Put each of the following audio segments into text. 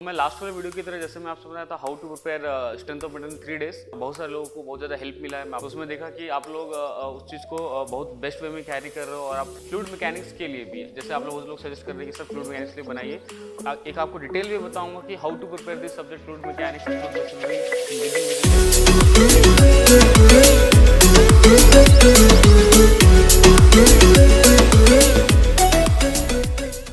मैं लास्ट वाले वीडियो की तरह जैसे मैं आपसे बताया था how to prepare strength of material in 3 days, बहुत सारे लोगों को बहुत ज़्यादा हेल्प मिला है। मैं उसमें देखा कि आप लोग उस चीज़ को बहुत बेस्ट वे में कैरी कर रहे हो और आप फ्लूइड मैकेनिक्स के लिए भी जैसे आप लोग सजेस्ट कर रहे हैं कि सर फ्लूइड मैकेनिक्स के लिए बनाइए। एक आपको डिटेल भी बताऊंगा कि how to prepare this subject fluid mechanics.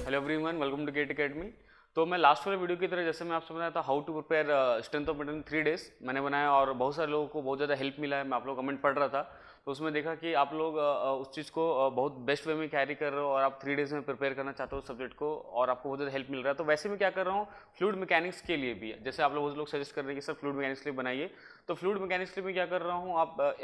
Hello everyone, welcome to GATE academy. तो मैं लास्ट वाले वीडियो की तरह जैसे मैं आपसे बताया था how to prepare strength of material in 3 days मैंने बनाया और बहुत सारे लोगों को बहुत ज़्यादा हेल्प मिला है। मैं आप लोग कमेंट पढ़ रहा था तो उसमें देखा कि आप लोग उस चीज़ को बहुत बेस्ट वे में कैरी कर रहे हो और आप 3 डेज में प्रिपेयर करना चाहते हो सब्जेक्ट को और आपको बहुत ज़्यादा हेल्प मिल रहा है। तो वैसे मैं क्या कर रहा हूँ, फ्लूइड मैकेनिक्स के लिए भी जैसे आप लोग सजेस्ट कर रहे हैं कि सर फ्लूइड मैकेनिक्स के लिए बनाइए, तो फ्लूइड मैकेनिक्स के लिए मैं क्या कर रहा हूँ, आप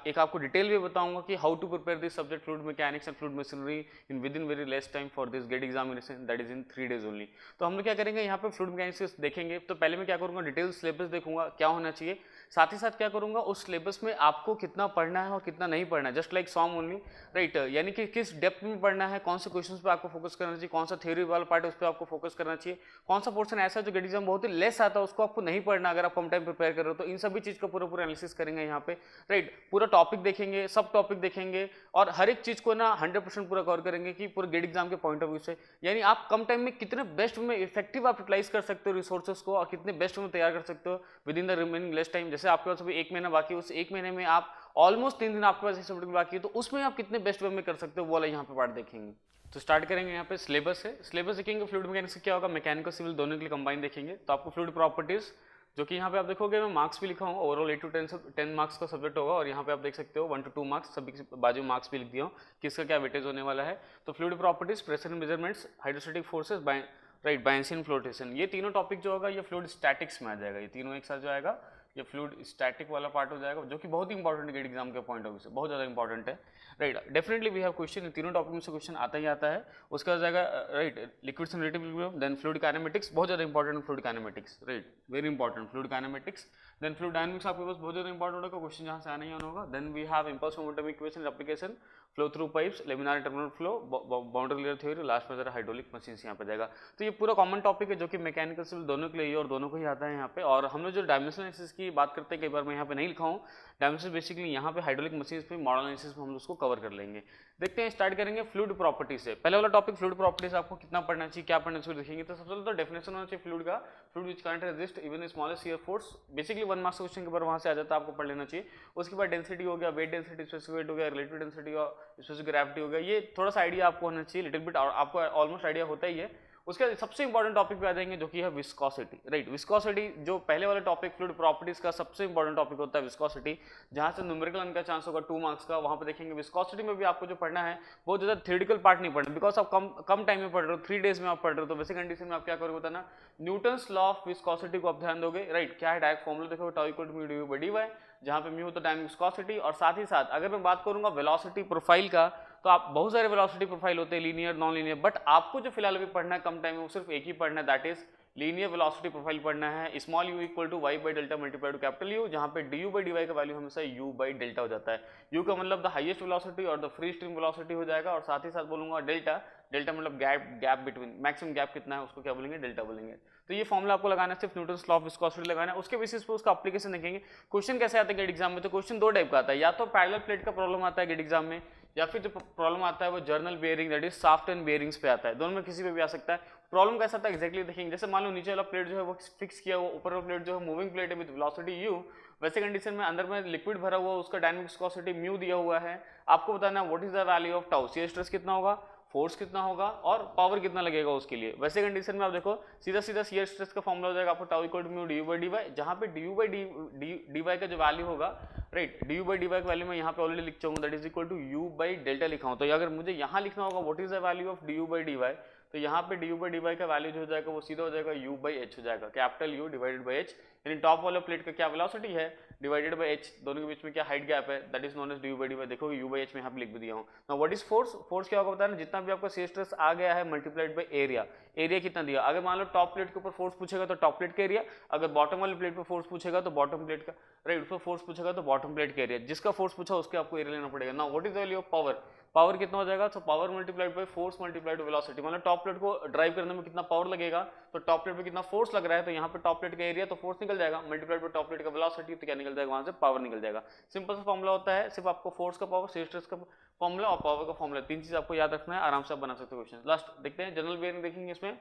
एक आपको डिटेल भी बताऊंगा कि how to prepare this subject fluid mechanics and fluid machinery in within very less time for this GATE examination that is in 3 days only. तो हम लोग क्या करेंगे यहाँ पे फ्लूइड मैकेनिक्स देखेंगे। तो पहले मैं क्या करूँगा, डिटेल सिलेबस देखूंगा क्या होना चाहिए, साथ ही साथ क्या करूँगा उस सिलेबस में आपको कितना पढ़ना है और कितना नहीं पढ़ना है, जस्ट लाइक सॉम ओनली, राइट। यानी कि किस डेप्थ में पढ़ना है, कौन से क्वेश्चन पे आपको फोकस करना चाहिए, कौन सा थ्योरी वाला पार्ट है उस पर आपको फोकस करना चाहिए, कौन सा पोर्शन ऐसा है जो गेट एग्जाम बहुत ही लेस आता है उसको आपको नहीं पढ़ना अगर आप कम टाइम प्रिपेयर कर रहे हो। तो इन सभी चीज़ का पूरा एनालिसिस करेंगे यहाँ पे, राइट। पूरा टॉपिक देखेंगे, सब टॉपिक देखेंगे और हर एक चीज़ को ना 100% पूरा कवर करेंगे कि पूरे गेट एग्जाम के पॉइंट ऑफ व्यू से, यानी आप कम टाइम में कितने बेस्ट में इफेक्टिव आप यूटिलाइज कर सकते हो रिसोर्सेज को और कितने बेस्ट में तैयार कर सकते हो with in the remaining less time. जैसे आपके पास अभी 1 महीना बाकी है, उस 1 महीने में आप ऑलमोस्ट 3 दिन आपके पास सब्जेक्ट बाकी है, तो उसमें आप कितने बेस्ट वे में कर सकते हो वो वाला यहाँ पे पार्ट देखेंगे। तो स्टार्ट करेंगे यहाँ पे सिलेबस है। सिलेबस देखेंगे फ्लूइड मैकेनिक्स से क्या होगा, मैकेनिकल सिविल दोनों के लिए कंबाइन देखेंगे। तो आपको फ्लूइड प्रॉपर्टीज जो कि यहाँ पे आप देखोगे मैं मार्क्स भी लिखा हूँ, ओवरऑल 8 to 10 मार्क्स का सब्जेक्ट होगा और यहाँ पे आप देख सकते हो 1 to 2 मार्क्स सभी बाजू मार्क्स भी लिख दिया हूँ किसका क्या वेटेज होने वाला है। तो fluid properties, pressure and measurements, hydrostatic forces, right, buoyancy flotation, ये तीनों टॉपिक जो होगा ये फ्लूइड स्टैटिक्स में आ जाएगा। ये तीनों एक साथ जो आएगा ये फ्लूइड स्टैटिक वाला पार्ट हो जाएगा जो कि बहुत ही इंपॉर्टेंट है गेट एग्जाम के पॉइंट ऑफ व्यू से, बहुत ज़्यादा इंपॉर्टेंट है, right. Definitely we have question, तीनों टॉपिक में से क्वेश्चन आता ही आता है। उसका हो जाएगा right liquids and relative equilibrium, then fluid kinematics, बहुत ज़्यादा important fluid kinematics, right, very important fluid kinematics. Then fluid dynamics आपके पास बहुत ज़्यादा इंपॉर्टेंट होगा, क्वेश्चन जहाँ से आना ही आना होगा। Then we have impulse momentum equation application, flow through pipes, laminar terminal flow, boundary layer theory, last में जरा हाइड्रोलिक मशीन यहाँ पे जाएगा। तो ये पूरा कॉमन टॉपिक है जो कि मैकेनिकल सिविल दोनों के लिए और दोनों को ही आता है यहाँ पे। और हम लोग जो डायमेंशनल एनालिसिस की बात करते हैं, कई बार मैं यहाँ पे नहीं लिखा हूँ डायमेंशन, बेसिकली यहाँ पे हाइड्रोलिक मशीन पे मॉडल एनालिसिस में हम उसको कवर कर लेंगे। देखते हैं, स्टार्ट करेंगे फ्लूइड प्रॉपर्टी से। पहले वाला टॉपिक फ्लूइड प्रॉपर्टीज, आपको कितना पढ़ना चाहिए, क्या पढ़ना चाहिए देखेंगे। तो सबसे पहले तो डेफिनेशन होना चाहिए फ्लूइड का, fluid which can't resist even smallest shear force, basically 1 marks question के ऊपर वहाँ से आ जाता है, आपको पढ़ लेना चाहिए। उसके बाद डेंसिटी हो गया, वेट डेंसिटी, स्पेसिफिक वेट हो गया, रिलेटिव डेंसिटी और स्पेसिफिक ग्रेविटी हो गया, ये थोड़ा सा आइडिया आपको होना चाहिए, लिटिल बिट आपको ऑलमोस्ट आइडिया होता ही है। उसके सबसे इंपॉर्टेंट टॉपिक पे आ जाएंगे जो कि है विस्कोसिटी, राइट। विस्कोसिटी जो पहले वाला टॉपिक फ्लूइड प्रॉपर्टीज का सबसे इंपॉर्टेंट टॉपिक होता है विस्कोसिटी, जहां से न्यूमेरिकल आने का चांस होगा 2 मार्क्स का, वहां पे देखेंगे। विस्कोसिटी में भी आपको जो पढ़ना है बहुत ज्यादा थ्योरेटिकल पार्ट नहीं पढ़ना, बिकॉज आप कम टाइम में पढ़ रहे हो, 3 डेज में आप पढ़ रहे हो। तो वैसे कंडीशन में आप क्या करोगे ना, न्यूटन्स लॉ ऑफ विस्कोसिटी को आप ध्यान दोगे, राइट। क्या है डायरेक्ट फॉर्मूला देखो, tau equal to mu D by D Y, जहां पे म्यू होता है डायनामिक विस्कोसिटी। और साथ ही साथ अगर मैं बात करूंगा वेलोसिटी प्रोफाइल का, तो आप बहुत सारे वेलोसिटी प्रोफाइल होते हैं, लीनियर, नॉन लीनियर, बट आपको जो फिलहाल अभी पढ़ना है कम टाइम में वो सिर्फ एक ही पढ़ना है, that is linear velocity profile पढ़ना है। Small U equal to Y by delta multiply to capital U, जहां पे D U by D Y का वैल्यू हमेशा यू बाई डेल्टा हो जाता है। यू का मतलब द हाईएस्ट वेलोसिटी और द फ्री स्ट्रीम वेलोसिटी हो जाएगा, और साथ ही साथ बोलूंगा डेल्टा, डेल्टा मतलब गैप बिटवीन, मैक्सिमम गैप कितना है उसको क्या बोलेंगे, डेल्टा बोलेंगे। तो ये फॉर्मूला आपको लगाना है, सिर्फ न्यूटन्स लॉ ऑफ विस्कोसिटी लगाना है। उसके बेसिस पे उसका एप्लीकेशन देखेंगे। क्वेश्चन कैसे आता है गेट एग्जाम में, तो क्वेश्चन 2 टाइप का आता है, या तो पैरेलल प्लेट का प्रॉब्लम आता है गेट एग्जाम में, या फिर जो प्रॉब्लम आता है वो journal bearing, that is shaft and bearings पे आता है। दोनों में किसी पे भी आ सकता है। प्रॉब्लम कैसा था एक्जैक्टली देखेंगे, जैसे मान लो नीचे वाला प्लेट जो है वो फिक्स किया हुआ, ऊपर वाला प्लेट जो है मूविंग प्लेट है विद वेलोसिटी u, वैसे कंडीशन में अंदर में लिक्विड भरा हुआ, उसका डायनामिक विस्कोसिटी म्यू दिया हुआ है। आपको बताना what is the value of tau, shear stress कितना होगा, फोर्स कितना होगा और पावर कितना लगेगा उसके लिए। वैसे कंडीशन में आप देखो सीधा सीधा शियर स्ट्रेस का फॉर्मूला हो जाएगा आपको tau equal to mu D U by D Y, जहां पे D U by D Y का जो वैल्यू होगा, right, D U by D Y का वैल्यू मैं यहाँ पे ऑलरेडी लिख चाहूँ, that is equal to U by delta लिखा हूँ। तो अगर मुझे यहाँ लिखना होगा what is the value of D U by D Y, तो यहाँ पे D U by D Y का वैल्यू जो हो जाएगा वो सीधा हो जाएगा यू बाई एच हो जाएगा, capital you divided by H, यानी टॉप वाले प्लेट का क्या वेलोसिटी है डिवाइडेड बाई एच, दोनों के बीच में क्या हाइट गैप है, that is known as D U by D Y. देखोगे यू बाई एच में यहाँ पे लिख भी दिया हूँ। Now what is force, force क्या होगा बताना, जितना भी आपका शियर स्ट्रेस आ गया है मल्टीप्लाइड बाई एरिया, एरिया कितना दिया। अगर मान लो टॉप प्लेट के ऊपर फोर्स पूछेगा तो टॉप प्लेट का एरिया, अगर बॉटम वाली प्लेट पे फोर्स पूछेगा तो बॉटम प्लेट का, राइट, उस पर फोर्स पूछेगा तो बॉटम प्लेट का एरिया, जिसका फोर्स पूछा उसके आपको एरिया लेना पड़ेगा। Now what is the value of power, power कितना हो जाएगा, तो power multiplied by force multiplied velocity, मतलब टॉप प्लेट को ड्राइव करने में कितना पावर लगेगा, तो टॉप प्लेट पे कितना फोर्स लग रहा है, तो यहाँ पे टॉप प्लेट का एरिया तो फोर्स निकल जाएगा, मल्टीप्लाइड बाय टॉप प्लेट का वेलोसिटी, तो क्या निकल जाएगा, वहां से पावर निकल जाएगा। सिंपल सा फॉर्मुला होता है, सिर्फ आपको फोर्स का पावर, शीयर स्ट्रेस का फॉर्मुला और पावर का फॉर्मुला, तीन चीज आपको याद रखना है, आराम से आप बना सकते हो क्वेश्चन। लास्ट देखते हैं जनरल बेयरिंग देखेंगे। इसमें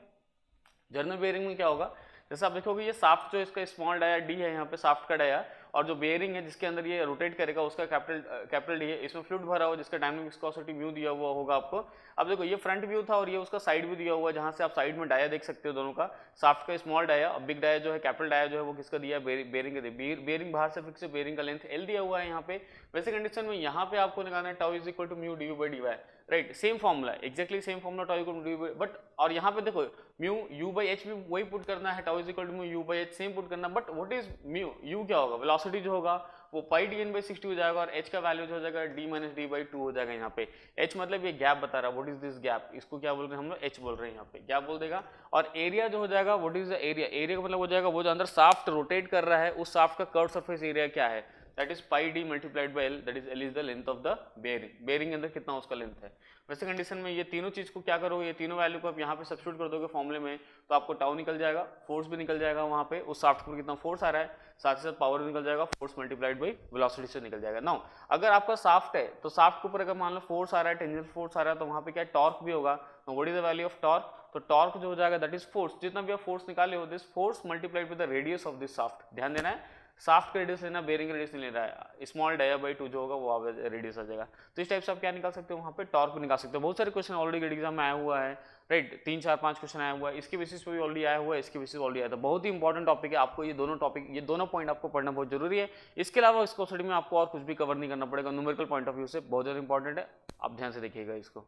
जनरल बेयरिंग में क्या होगा, जैसे आप देखोगे ये साफ्ट जो इसका स्मॉल डाया डी है, यहाँ पे साफ्ट का डाया, और जो बेयरिंग है जिसके अंदर ये रोटेट करेगा उसका कैपिटल डी है, इसमें फ्लूइड भरा हुआ जिसका डायनामिक विस्कोसिटी म्यू दिया हुआ होगा आपको। अब देखो ये फ्रंट व्यू था और ये उसका साइड व्यू दिया हुआ है, जहां से आप साइड में डाया देख सकते हो दोनों का, साफ्ट का स्मॉल डाया और बिग डाया जो है कैपिटल डाया जो है वो किसका दिया है, बेयरिंग का दिया। बेयरिंग बाहर से फिक्स है, बेयरिंग का लेंथ एल दिया हुआ है यहाँ पे। वैसे कंडीशन में यहाँ पे आपको निकालना है tau is equal to mu D U by D Y, right, same formula, exactly same formula, tau equal to D but, और यहाँ पे देखो म्यू यू बाई एच भी वही पुट करना है, tau is equal to mu u by h same put करना, but what is mu, u क्या होगा, वेलोसिटी जो होगा वो पाई डी एन बाई 60 हो जाएगा, और एच का वैल्यू जो हो जाएगा डी माइनस डी बाई 2 हो जाएगा। यहाँ पे एच मतलब ये गैप बता रहा है, व्हाट इज दिस गैप, इसको क्या बोल रहे हैं हम लोग, एच बोल रहे हैं, यहाँ पे गैप बोल देगा। और एरिया जो हो जाएगा, what is the area, area का मतलब हो जाएगा वो जो अंदर साफ्ट रोटेट कर रहा है उस साफ्ट का कर्व सरफेस एरिया क्या है, that is pi D multiplied by L, that is L is the length of the bearing, bearing के अंदर कितना उसका लेंथ है। वैसे कंडीशन में ये तीनों चीज को क्या करोगे, ये तीनों वैल्यू को आप यहाँ पे सब्स्टिट्यूट कर दोगे फॉर्मुले में, तो आपको टाउ निकल जाएगा, फोर्स भी निकल जाएगा वहाँ पे उस साफ्ट पर कितना फोर्स आ रहा है, साथ ही साथ पावर निकल जाएगा, फोर्स मल्टीप्लाइड बाई वेलोसिटी से निकल जाएगा। नाउ अगर आपका साफ्ट है तो साफ्ट के ऊपर अगर मान लो फोर्स आ रहा है, टेंजेंशियल फोर्स आ रहा है, तो वहाँ पे क्या टॉर्क भी होगा, what is the value of torque, तो टॉर्क जो हो जाएगा दैट इज फोर्स, जितना भी आप फोर्स निकाले हो this force multiplied with the radius of this shaft, ध्यान देना है, साफ्ट का रेडियस लेना, बेयरिंग का रेडियस नहीं ले रहा है, स्मॉल डाया बाई 2 जो होगा वो रेडियस आ जाएगा। तो इस टाइप से आप क्या निकाल सकते हो, वहाँ पे टॉर्क भी निकाल सकते हो। बहुत सारे क्वेश्चन ऑलरेडी गेट एग्जाम में आया हुआ है, राइट, 3 4 5 क्वेश्चन आया हुआ है, इसके बेसिस पे भी ऑलरेडी आया हुआ है, इसके बेसिस ऑलरेडी आया था। बहुत ही इंपॉर्टेंट टॉपिक है, आपको ये दोनों टॉपिक, ये दोनों पॉइंट आपको पढ़ना बहुत जरूरी है। इसके अलावा इसको स्टडी में आपको और कुछ भी कवर नहीं करना पड़ेगा, न्यूमेरिकल पॉइंट ऑफ व्यू से बहुत ज़्यादा इंपॉर्टेंट है, आप ध्यान से देखिएगा इसको।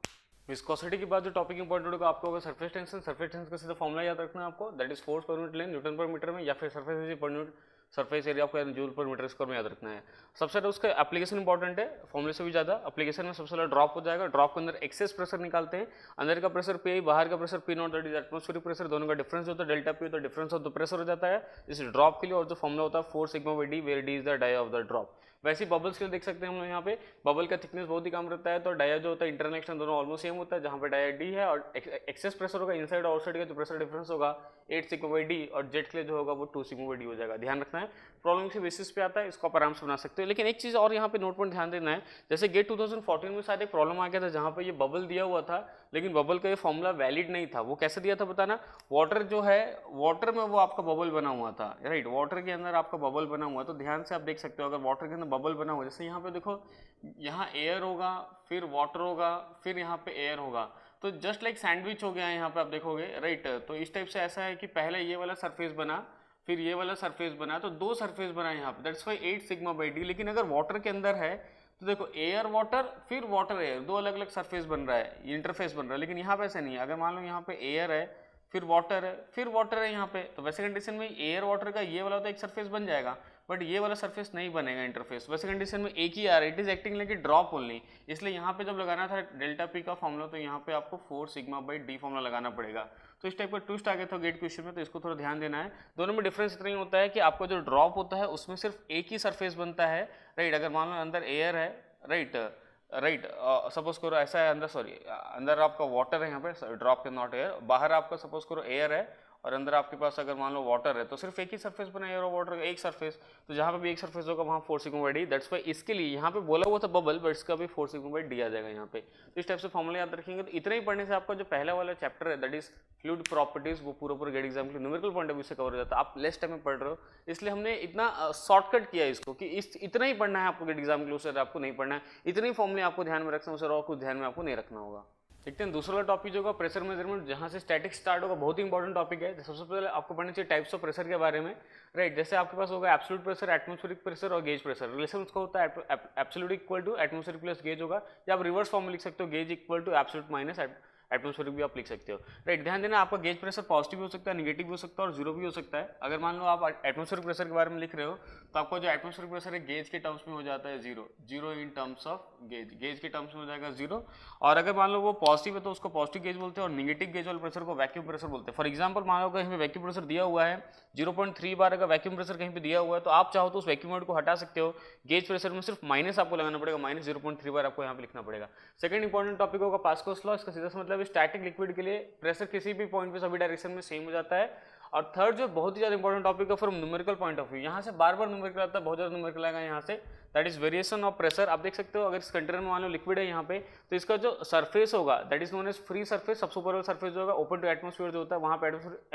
विस्कोसिटी के बाद जो टॉपिक इंपॉर्टेंट होगा आपको होगा सरफेस टेंशन। सरफेस टेंशन का सीधा फॉर्मुला याद रखना है आपको, that is force per unit length Newton पर मीटर में, या फिर surface area per unit, surface area आपको जूल पर मीटर स्क्वायर में याद रखना है। सबसे ज़्यादा उसका एप्लीकेशन इंपॉर्टेंट है, फॉर्मुले से भी ज़्यादा एप्लीकेशन में सबसे ज़्यादा ड्रॉप हो जाएगा। ड्रॉप के अंदर एक्सेस प्रेशर निकालते हैं, अंदर का प्रेशर पी, बाहर का pressure P not, that is atmospheric pressure, दोनों का डिफरेंस होता है डेल्टा पी, तो डिफरेंस ऑफ द प्रेशर हो जाता है इस ड्रॉप के लिए। और जो फॉर्मुला होता है 4 sigma by D, where D is the dia of the drop. वैसे ही बबल्स के लिए देख सकते हैं हम लोग यहाँ पे, बबल का थिकनेस बहुत ही कम रहता है, तो डाया जो होता है इंटरनल एक्सटर्नल दोनों ऑलमोस्ट सेम होता है, जहाँ पे डाया डी है, और एक्सेस प्रेशर होगा इनसाइड और आउटसाइड का जो प्रेशर डिफरेंस होगा 8 सिग्मा बाई डी, और जेट के लिए जो होगा वो 2 सिग्मा बाई डी हो जाएगा। ध्यान रखना है, प्रॉब्लम के बेसिस पे आता है, इसको आप आराम से बना सकते हो। लेकिन एक चीज़ और यहाँ पे नोट पॉइंट ध्यान देना है, जैसे गेट 2014 में शायद एक प्रॉब्लम आ गया था जहाँ पे ये बबल दिया हुआ था, लेकिन बबल का ये फॉर्मूला वैलिड नहीं था। वो कैसे दिया था बताना, वाटर जो है, वाटर में वो आपका बबल बना हुआ था, राइट, वाटर के अंदर आपका बबल बना हुआ है। तो ध्यान से आप देख सकते हो, अगर वाटर के अंदर बबल बना हुआ है, जैसे यहाँ पे देखो, यहाँ एयर होगा, फिर वाटर होगा, फिर यहाँ पे एयर होगा, तो जस्ट लाइक सैंडविच हो गया है यहाँ पे आप देखोगे, राइट। तो इस टाइप से ऐसा है कि पहले ये वाला सरफेस बना, फिर ये वाला सरफेस बना, तो 2 सरफेस बना यहाँ पे, that's why 8 sigma by D. लेकिन अगर वाटर के अंदर है तो देखो एयर वाटर फिर वाटर एयर, 2 अलग अलग सरफेस बन रहा है, इंटरफेस बन रहा है। लेकिन यहाँ पे ऐसा नहीं है, अगर मान लो यहाँ पे एयर है, फिर वाटर है, फिर वाटर है यहाँ पे, तो वैसे कंडीशन में एयर वाटर का ये वाला तो एक सरफेस बन जाएगा, बट ये वाला सरफेस नहीं बनेगा इंटरफेस। वैसे कंडीशन में एक ही आ रहा है, it is acting like a drop only, इसलिए यहाँ पे जब लगाना था डेल्टा पी का फॉर्मुला, तो यहाँ पे आपको 4 सिग्मा बाई डी फॉर्मुला लगाना पड़ेगा। तो इस टाइप का ट्विस्ट आ गया था गेट क्वेश्चन में, तो इसको थोड़ा ध्यान देना है। दोनों में डिफरेंस इतना ही होता है कि आपका जो ड्रॉप होता है उसमें सिर्फ एक ही सरफेस बनता है, राइट। अगर मान लो अंदर एयर है, राइट, सपोज करो ऐसा है, अंदर सॉरी अंदर आपका वाटर है यहाँ पे, ड्रॉप के नॉट एयर, बाहर आपका सपोज करो एयर है, और अंदर आपके पास अगर मान लो वाटर है, तो सिर्फ एक ही सरफेस बना एयर और वाटर का एक सरफेस, तो जहाँ पे भी एक सरफेस होगा वहाँ 4 sigma by D, that's why इसके लिए यहाँ पे बोला हुआ था बबल, बट इसका भी 4 सिग्मा बाई डी आ जाएगा यहाँ पे। तो इस टाइप से फॉर्मूला याद रखेंगे, तो इतना ही पढ़ने से आपका जो पहला वाला चैप्टर है दैट इज फ्लूइड प्रॉपर्टीज, वो पूरा गेट एग्जाम के न्यूमेरिकल पॉइंट ऑफ व्यू से कवर हो जाता है। आप लेस टाइम में पढ़ रहे हो, इसलिए हमने इतना शॉर्टकट किया इसको कि इतना ही पढ़ना है आपको गेट एग्जाम के लिए, उससे आपको नहीं पढ़ना है, इतने ही फॉर्मूले आपको ध्यान में रखना है, उससे और कुछ ध्यान में आपको नहीं रखना होगा। देखते हैं दूसरा टॉपिक जो होगा प्रेशर मेजरमेंट, जहाँ से स्टैटिक्स स्टार्ट होगा, बहुत ही इंपॉर्टेंट टॉपिक है। सबसे पहले आपको पढ़ना चाहिए टाइप्स ऑफ प्रेशर के बारे में, राइट। जैसे आपके पास होगा एब्सोल्यूट प्रेशर, एटमॉस्फेरिक प्रेशर और गेज प्रेशर। रिलेशन उसका होता है absolute equal to atmospheric plus gauge होगा, या आप रिवर्स फॉर्म में लिख सकते हो, gauge equal to absolute minus atmospheric भी आप लिख सकते हो। राइट, ध्यान देना आपका गेज प्रेशर पॉजिटिव हो सकता है, नेगेटिव भी हो सकता है और जीरो भी हो सकता है। अगर मान लो आप एटमॉस्फेरिक प्रेशर के बारे में लिख रहे हो तो आपका जो एटमॉस्फेरिक प्रेशर है गेज के टर्म्स में हो जाता है zero, zero in terms of gauge, gauge के टर्म्स में हो जाएगा जीरो। और अगर मान लो वो पॉजिटिव है तो उसको पॉजिटिव गेज बोलते हैं और नेगेटिव गेज वाले प्रेशर को वैक्यूम प्रेशर बोलते हैं। फॉर एग्जांपल मान लो कहीं पे वैक्यूम प्रेशर दिया हुआ है 0.3 बार, अगर वैक्यूम प्रेशर कहीं पे दिया हुआ है तो आप चाहो तो उस वैक्यूम को हटा सकते हो। गेज प्रेशर में सिर्फ माइनस आपको लगाना पड़ेगा, माइनस 0.3 बार आपको यहाँ पे लिखना पड़ेगा। सेकंड इंपॉर्टेंट टॉपिक होगा पास्कल्स लॉ। इसका सीधा सा मतलब स्टैटिक लिक्विड के लिए प्रेशर किसी भी पॉइंट पे सभी डायरेक्शन में सेम हो जाता है। और थर्ड जो बहुत ही ज्यादा इंपॉर्टेंट टॉपिक है from numerical point of view, यहाँ से बार बार न्यूमेरिकल आता है, बहुत ज्यादा न्यूमेरिकल आएगा यहाँ से, that is variation of pressure. आप देख सकते हो अगर इस कंटेनर में मान लो लिक्विड है यहाँ पे तो इसका जो सरफेस होगा that is known as free surface, सबसे ऊपर वाला सरफेस जो होगा ओपन टू एटमॉस्फेयर जो होता है वहाँ पे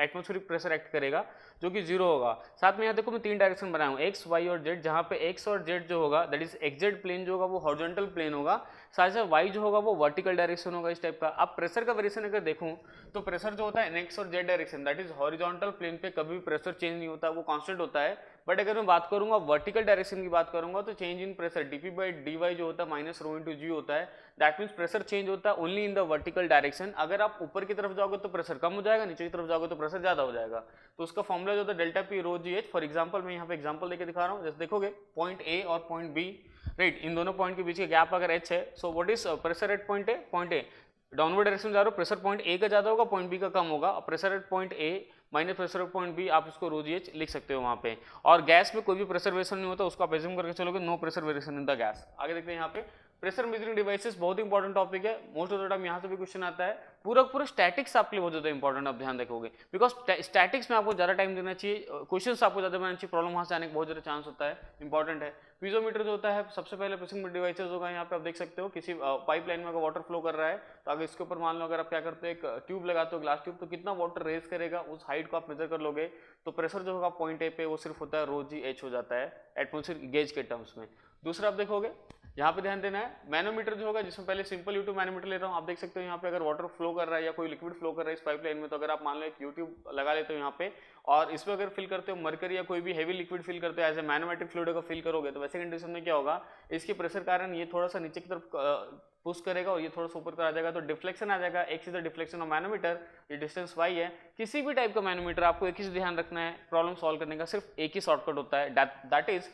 एटमॉस्फेरिक प्रेशर एक्ट करेगा जो कि जीरो होगा। साथ में यहाँ देखो मैं तीन डायरेक्शन बनाया हूँ एक्स वाई और जेड, जहाँ पे एक्स और जेड जो होगा दैट इज एक्जेड प्लेन जो होगा वो हॉरिजॉन्टल प्लेन होगा, साथ साथ वाई जो होगा वो वर्टिकल डायरेक्शन होगा इस टाइप का। अब प्रेशर का वेरिएशन अगर देखूं तो प्रेशर जो होता है एक्स और Z direction that is horizontal plane पे कभी भी प्रेशर चेंज नहीं होता, वो कांस्टेंट होता है। बट अगर मैं बात करूंगा वर्टिकल डायरेक्शन की बात करूंगा तो change in pressure DP by D Y जो होता है माइनस रो इंटू जी होता है, दैट मीन्स प्रेशर चेंज होता है only in the vertical direction. अगर आप ऊपर की तरफ जाओगे तो प्रेशर कम हो जाएगा, नीचे की तरफ जाओगे तो प्रेशर ज्यादा हो जाएगा। तो उसका फॉर्मुला जो होता है delta P rho ji H. For example मैं यहाँ पे एग्जाम्पल देकर दिखा रहा हूँ, जैसे देखोगे पॉइंट ए और पॉइंट बी, राइट, इन दोनों पॉइंट के बीच का गैप अगर एच है, so what is pressure at point A, point A downward direction में जा रहे हो, प्रेशर पॉइंट ए का ज्यादा होगा, पॉइंट बी का कम होगा। Pressure at point A minus pressure at point B, आप इसको रो जी एच लिख सकते हो वहाँ पे। और गैस में कोई भी प्रेशर वेरिएशन नहीं होता, उसको आप एज्यूम करके चलोगे no pressure variation in the gas. आगे देखते हैं यहाँ पे प्रेशर मेजरिंग डिवाइसेस, बहुत इंपॉर्टेंट टॉपिक है, मोस्ट ऑफ द टाइम यहाँ से भी क्वेश्चन आता है। पूरा स्टैटिक्स आपके लिए बहुत ज्यादा इंपॉर्टेंट, आप ध्यान रखोगे बिकॉज स्टैटिक्स में आपको ज्यादा टाइम देना चाहिए, क्वेश्चन आपको ज्यादा बनाना चाहिए, प्रॉब्लम वहां से आने का बहुत ज्यादा चांस होता है, इंपॉर्टेंट है। पीजोमीटर जो होता है सबसे पहले प्रेसिंग डिवाइसेस होगा, यहाँ पे आप देख सकते हो किसी पाइपलाइन में अगर वाटर फ्लो कर रहा है तो अगर इसके ऊपर मान लो अगर आप क्या करते हो एक ट्यूब लगाते हो ग्लास ट्यूब, तो कितना वाटर रेज करेगा उस हाइट को आप मेजर कर लोगे, तो प्रेशर जो होगा पॉइंट ए पे वो सिर्फ होता है रो जी एच हो जाता है एटमॉस्फेरिक गेज के टर्म्स में। दूसरा आप देखोगे यहाँ पे ध्यान देना है मैनोमीटर जो होगा, जिसमें पहले सिंपल यूट्यूब मैनोमीटर ले रहा हूँ, आप देख सकते हो यहाँ पे अगर वाटर फ्लो कर रहा है या कोई लिक्विड फ्लो कर रहा है इस पाइपलाइन में, तो अगर आप मान लो एक यूट्यूब लगा लेते हो यहाँ पे और इसमें अगर फिल करते हो मरकरी या कोई भी हैवी लिक्विड फिल करते हो एज ए मैनोमेट्रिक फ्लूइड का फिल करोगे, तो वैसे कंडीशन में क्या होगा, इसके प्रेशर कारण ये थोड़ा सा नीचे की तरफ पुश करेगा और ये थोड़ा सा ऊपर कर आ जाएगा, तो डिफ्लेक्शन आ जाएगा। एक सीधा डिफ्लेक्शन ऑफ मैनोमीटर, ये डिस्टेंस y है। किसी भी टाइप का मैनोमीटर आपको एक ही ध्यान रखना है, प्रॉब्लम सॉल्व करने का सिर्फ एक ही शॉर्टकट होता है, दैट इज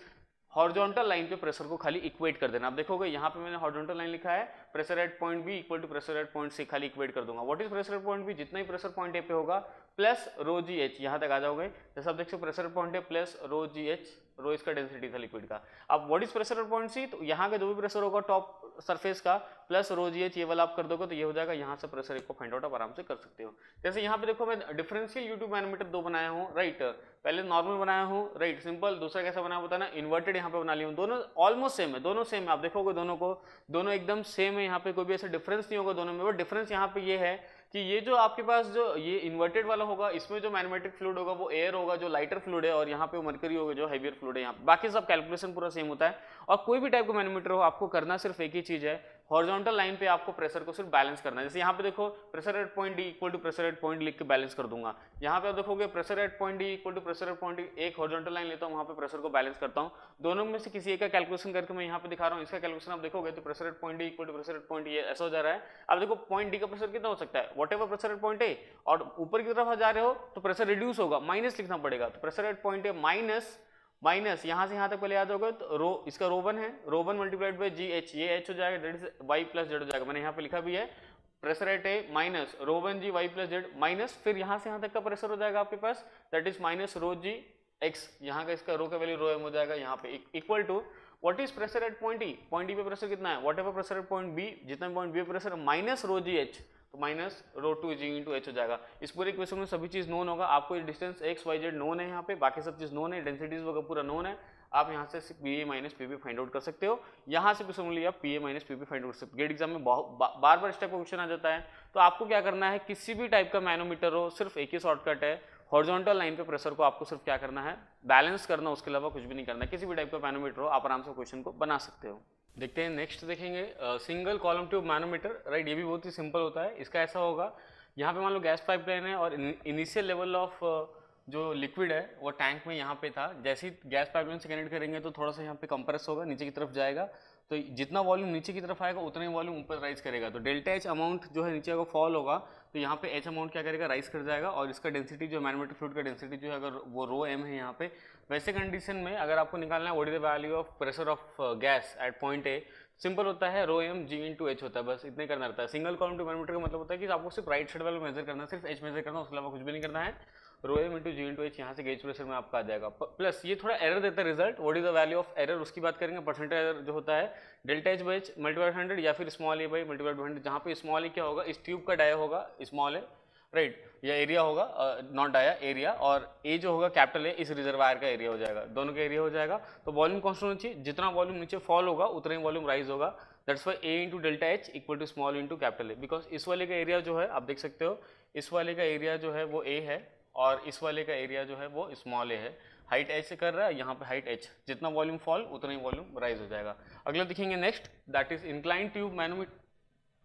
हॉरिजॉन्टल लाइन पे प्रेशर को खाली इक्वेट कर देना। आप देखोगे यहाँ पे मैंने हॉरिजॉन्टल लाइन लिखा है, pressure at point B equal to pressure at point C, खाली इक्वेट कर दूंगा। What is pressure at point B, जितना ही प्रेशर पॉइंट ए पे होगा प्लस रो जी एच, यहाँ तक आ जाओगे। जैसे आप देख सकते pressure point A plus rho ji h, rho इसका डेंसिटी था लिक्विड का। अब what is pressure at point C, तो यहाँ का जो भी प्रेशर होगा टॉप सरफेस का प्लस रो जी एच, ये वाला आप कर दोगे तो ये हो जाएगा, यहाँ से प्रेशर एक को फाइंड आउट आप आराम से कर सकते हो। जैसे यहाँ पे देखो मैं डिफरेंशियल यूट्यूब मैनोमीटर दो बनाया हूँ, राइट, पहले नॉर्मल बनाया हूँ, राइट, सिंपल, दूसरा कैसा बनाया होता है ना इन्वर्टेड, यहाँ पे बना लिया हूँ। दोनों ऑलमोस्ट सेम है, दोनों सेम है, आप देखोगे दोनों को, दोनों एकदम सेम है, यहाँ पे कोई भी ऐसा डिफरेंस नहीं होगा दोनों में। बट डिफरेंस यहाँ पे ये है कि ये जो आपके पास जो ये इन्वर्टेड वाला होगा इसमें जो मैग्नेटिक फ्लूइड होगा वो एयर होगा जो लाइटर फ्लूइड है, और यहाँ पे मरकरी होगा जो हेवियर फ्लूइड है। यहाँ बाकी सब कैलकुलेशन पूरा सेम होता है। और कोई भी टाइप का मैनोमीटर हो आपको करना सिर्फ एक ही चीज है, हॉरिजॉन्टल लाइन पे आपको प्रेशर को सिर्फ बैलेंस करना है। जैसे यहाँ पे देखो pressure at point D equal to pressure at point लिख के बैलेंस कर दूंगा। यहाँ पे आप देखोगे pressure at point D equal to pressure at point D, एक हॉरिजॉन्टल लाइन लेता हूँ वहाँ पे प्रेशर को बैलेंस करता हूँ। दोनों में से किसी एक का कैलकुलेशन करके मैं यहाँ पे दिखा रहा हूँ। इसका कैलकुलेशन आप देखोगे तो pressure at point D equal to pressure at point ये ऐसा हो जा रहा है। अब देखो पॉइंट डी का प्रेशर कितना हो सकता है, what ever pressure at point ए, और ऊपर की तरफ जा रहे हो तो प्रेशर रिड्यूस होगा, माइनस लिखना पड़ेगा। तो pressure at point A minus यहाँ से यहाँ तक पहले याद होगा तो रो, इसका रो वन है, rho one multiplied by g h, ये एच हो जाएगा, that is y plus z हो जाएगा। मैंने यहाँ पे लिखा भी है pressure at A minus rho one g y plus z minus, फिर यहाँ से यहाँ तक का प्रेशर हो जाएगा आपके पास that is minus rho g x, यहाँ का इसका रो का वैल्यू रो एम हो जाएगा यहाँ पे, equal to what is pressure at point E, point E पे प्रेशर कितना है, whatever pressure at point B, जितना पॉइंट बी पे प्रेशर माइनस रो जी एच, तो minus rho two g into h हो जाएगा। इस पूरे इक्वेशन में सभी चीज नोन होगा, आपको ये distance X Y Z known है यहाँ पे, बाकी सब चीज नोन है, डेंसिटीज वगैरह पूरा नोन है। आप यहाँ से P A minus P B find out कर सकते हो, यहाँ से भी सिमिलरली आप P A minus P B find out कर सकते हो। गेट एग्जाम में बार बार इस टाइप का क्वेश्चन आ जाता है। तो आपको क्या करना है, किसी भी टाइप का मैनोमीटर हो सिर्फ एक ही शॉर्टकट है, हॉरिजॉन्टल लाइन पे प्रेशर को आपको सिर्फ क्या करना है, बैलेंस करना, उसके अलावा कुछ भी नहीं करना है। किसी भी टाइप का मैनोमीटर हो आप आराम से क्वेश्चन को बना सकते हो। देखते हैं नेक्स्ट देखेंगे single column tube manometer, right, ये भी बहुत ही सिंपल होता है। इसका ऐसा होगा, यहाँ पे मान लो गैस पाइपलाइन है और इनिशियल लेवल ऑफ जो लिक्विड है वो टैंक में यहाँ पे था, जैसे ही गैस पाइपलाइन से कनेक्ट करेंगे तो थोड़ा सा यहाँ पे कंप्रेस होगा, नीचे की तरफ जाएगा, तो जितना वॉल्यूम नीचे की तरफ आएगा उतना ही वॉल्यूम ऊपर राइज करेगा। तो डेल्टा एच अमाउंट जो है नीचे अगर फॉल होगा तो यहाँ पे एच अमाउंट क्या करेगा, राइज कर जाएगा। और इसका डेंसिटी जो मैनोमीटर फ्लूइड का डेंसिटी जो है अगर वो रो एम है यहाँ पे, वैसे कंडीशन में अगर आपको निकालना है what is the value of pressure of gas at point A, simple होता है रो एम जी इंटू एच होता है, बस इतने करना रहता है। सिंगल कॉलम टू मैनोमीटर का मतलब होता है कि आपको सिर्फ राइट साइड वाला मेजर करना है, सिर्फ एच मेजर करना है, उसके अलावा कुछ भी नहीं करना है। रो एम इंटू जी इंटू एच यहाँ से गेज प्रेशर में आपका आ जाएगा। प्लस ये थोड़ा एरर देता है result, what is the value of error उसकी बात करेंगे। परसेंटेज एरर जो होता है delta H by H multiplied 100 या फिर स्मॉल ए बाई मल्टीप्लाइड 100, जहाँ पे स्मॉल ए क्या होगा, इस ट्यूब का डाया होगा स्मॉल ए, राइट, या एरिया होगा नॉट डाया एरिया, और ए जो होगा कैपिटल ए इस रिजर्वायर का एरिया हो जाएगा, दोनों का एरिया हो जाएगा। तो वॉल्यूम कांस्टेंट होना चाहिए, जितना वॉल्यूम नीचे फॉल होगा उतना ही वॉल्यूम राइज होगा। That's Y A into delta H equal to small into capital A, because इस वाले का एरिया जो है आप देख सकते हो, इस वाले का एरिया जो है वो ए है और इस वाले का एरिया जो है वो स्मॉल ए है। हाइट एच से कर रहा है, यहाँ पे हाइट एच, जितना वॉल्यूम फॉल उतना ही वॉल्यूम राइज हो जाएगा। अगला देखेंगे next, that is incline tube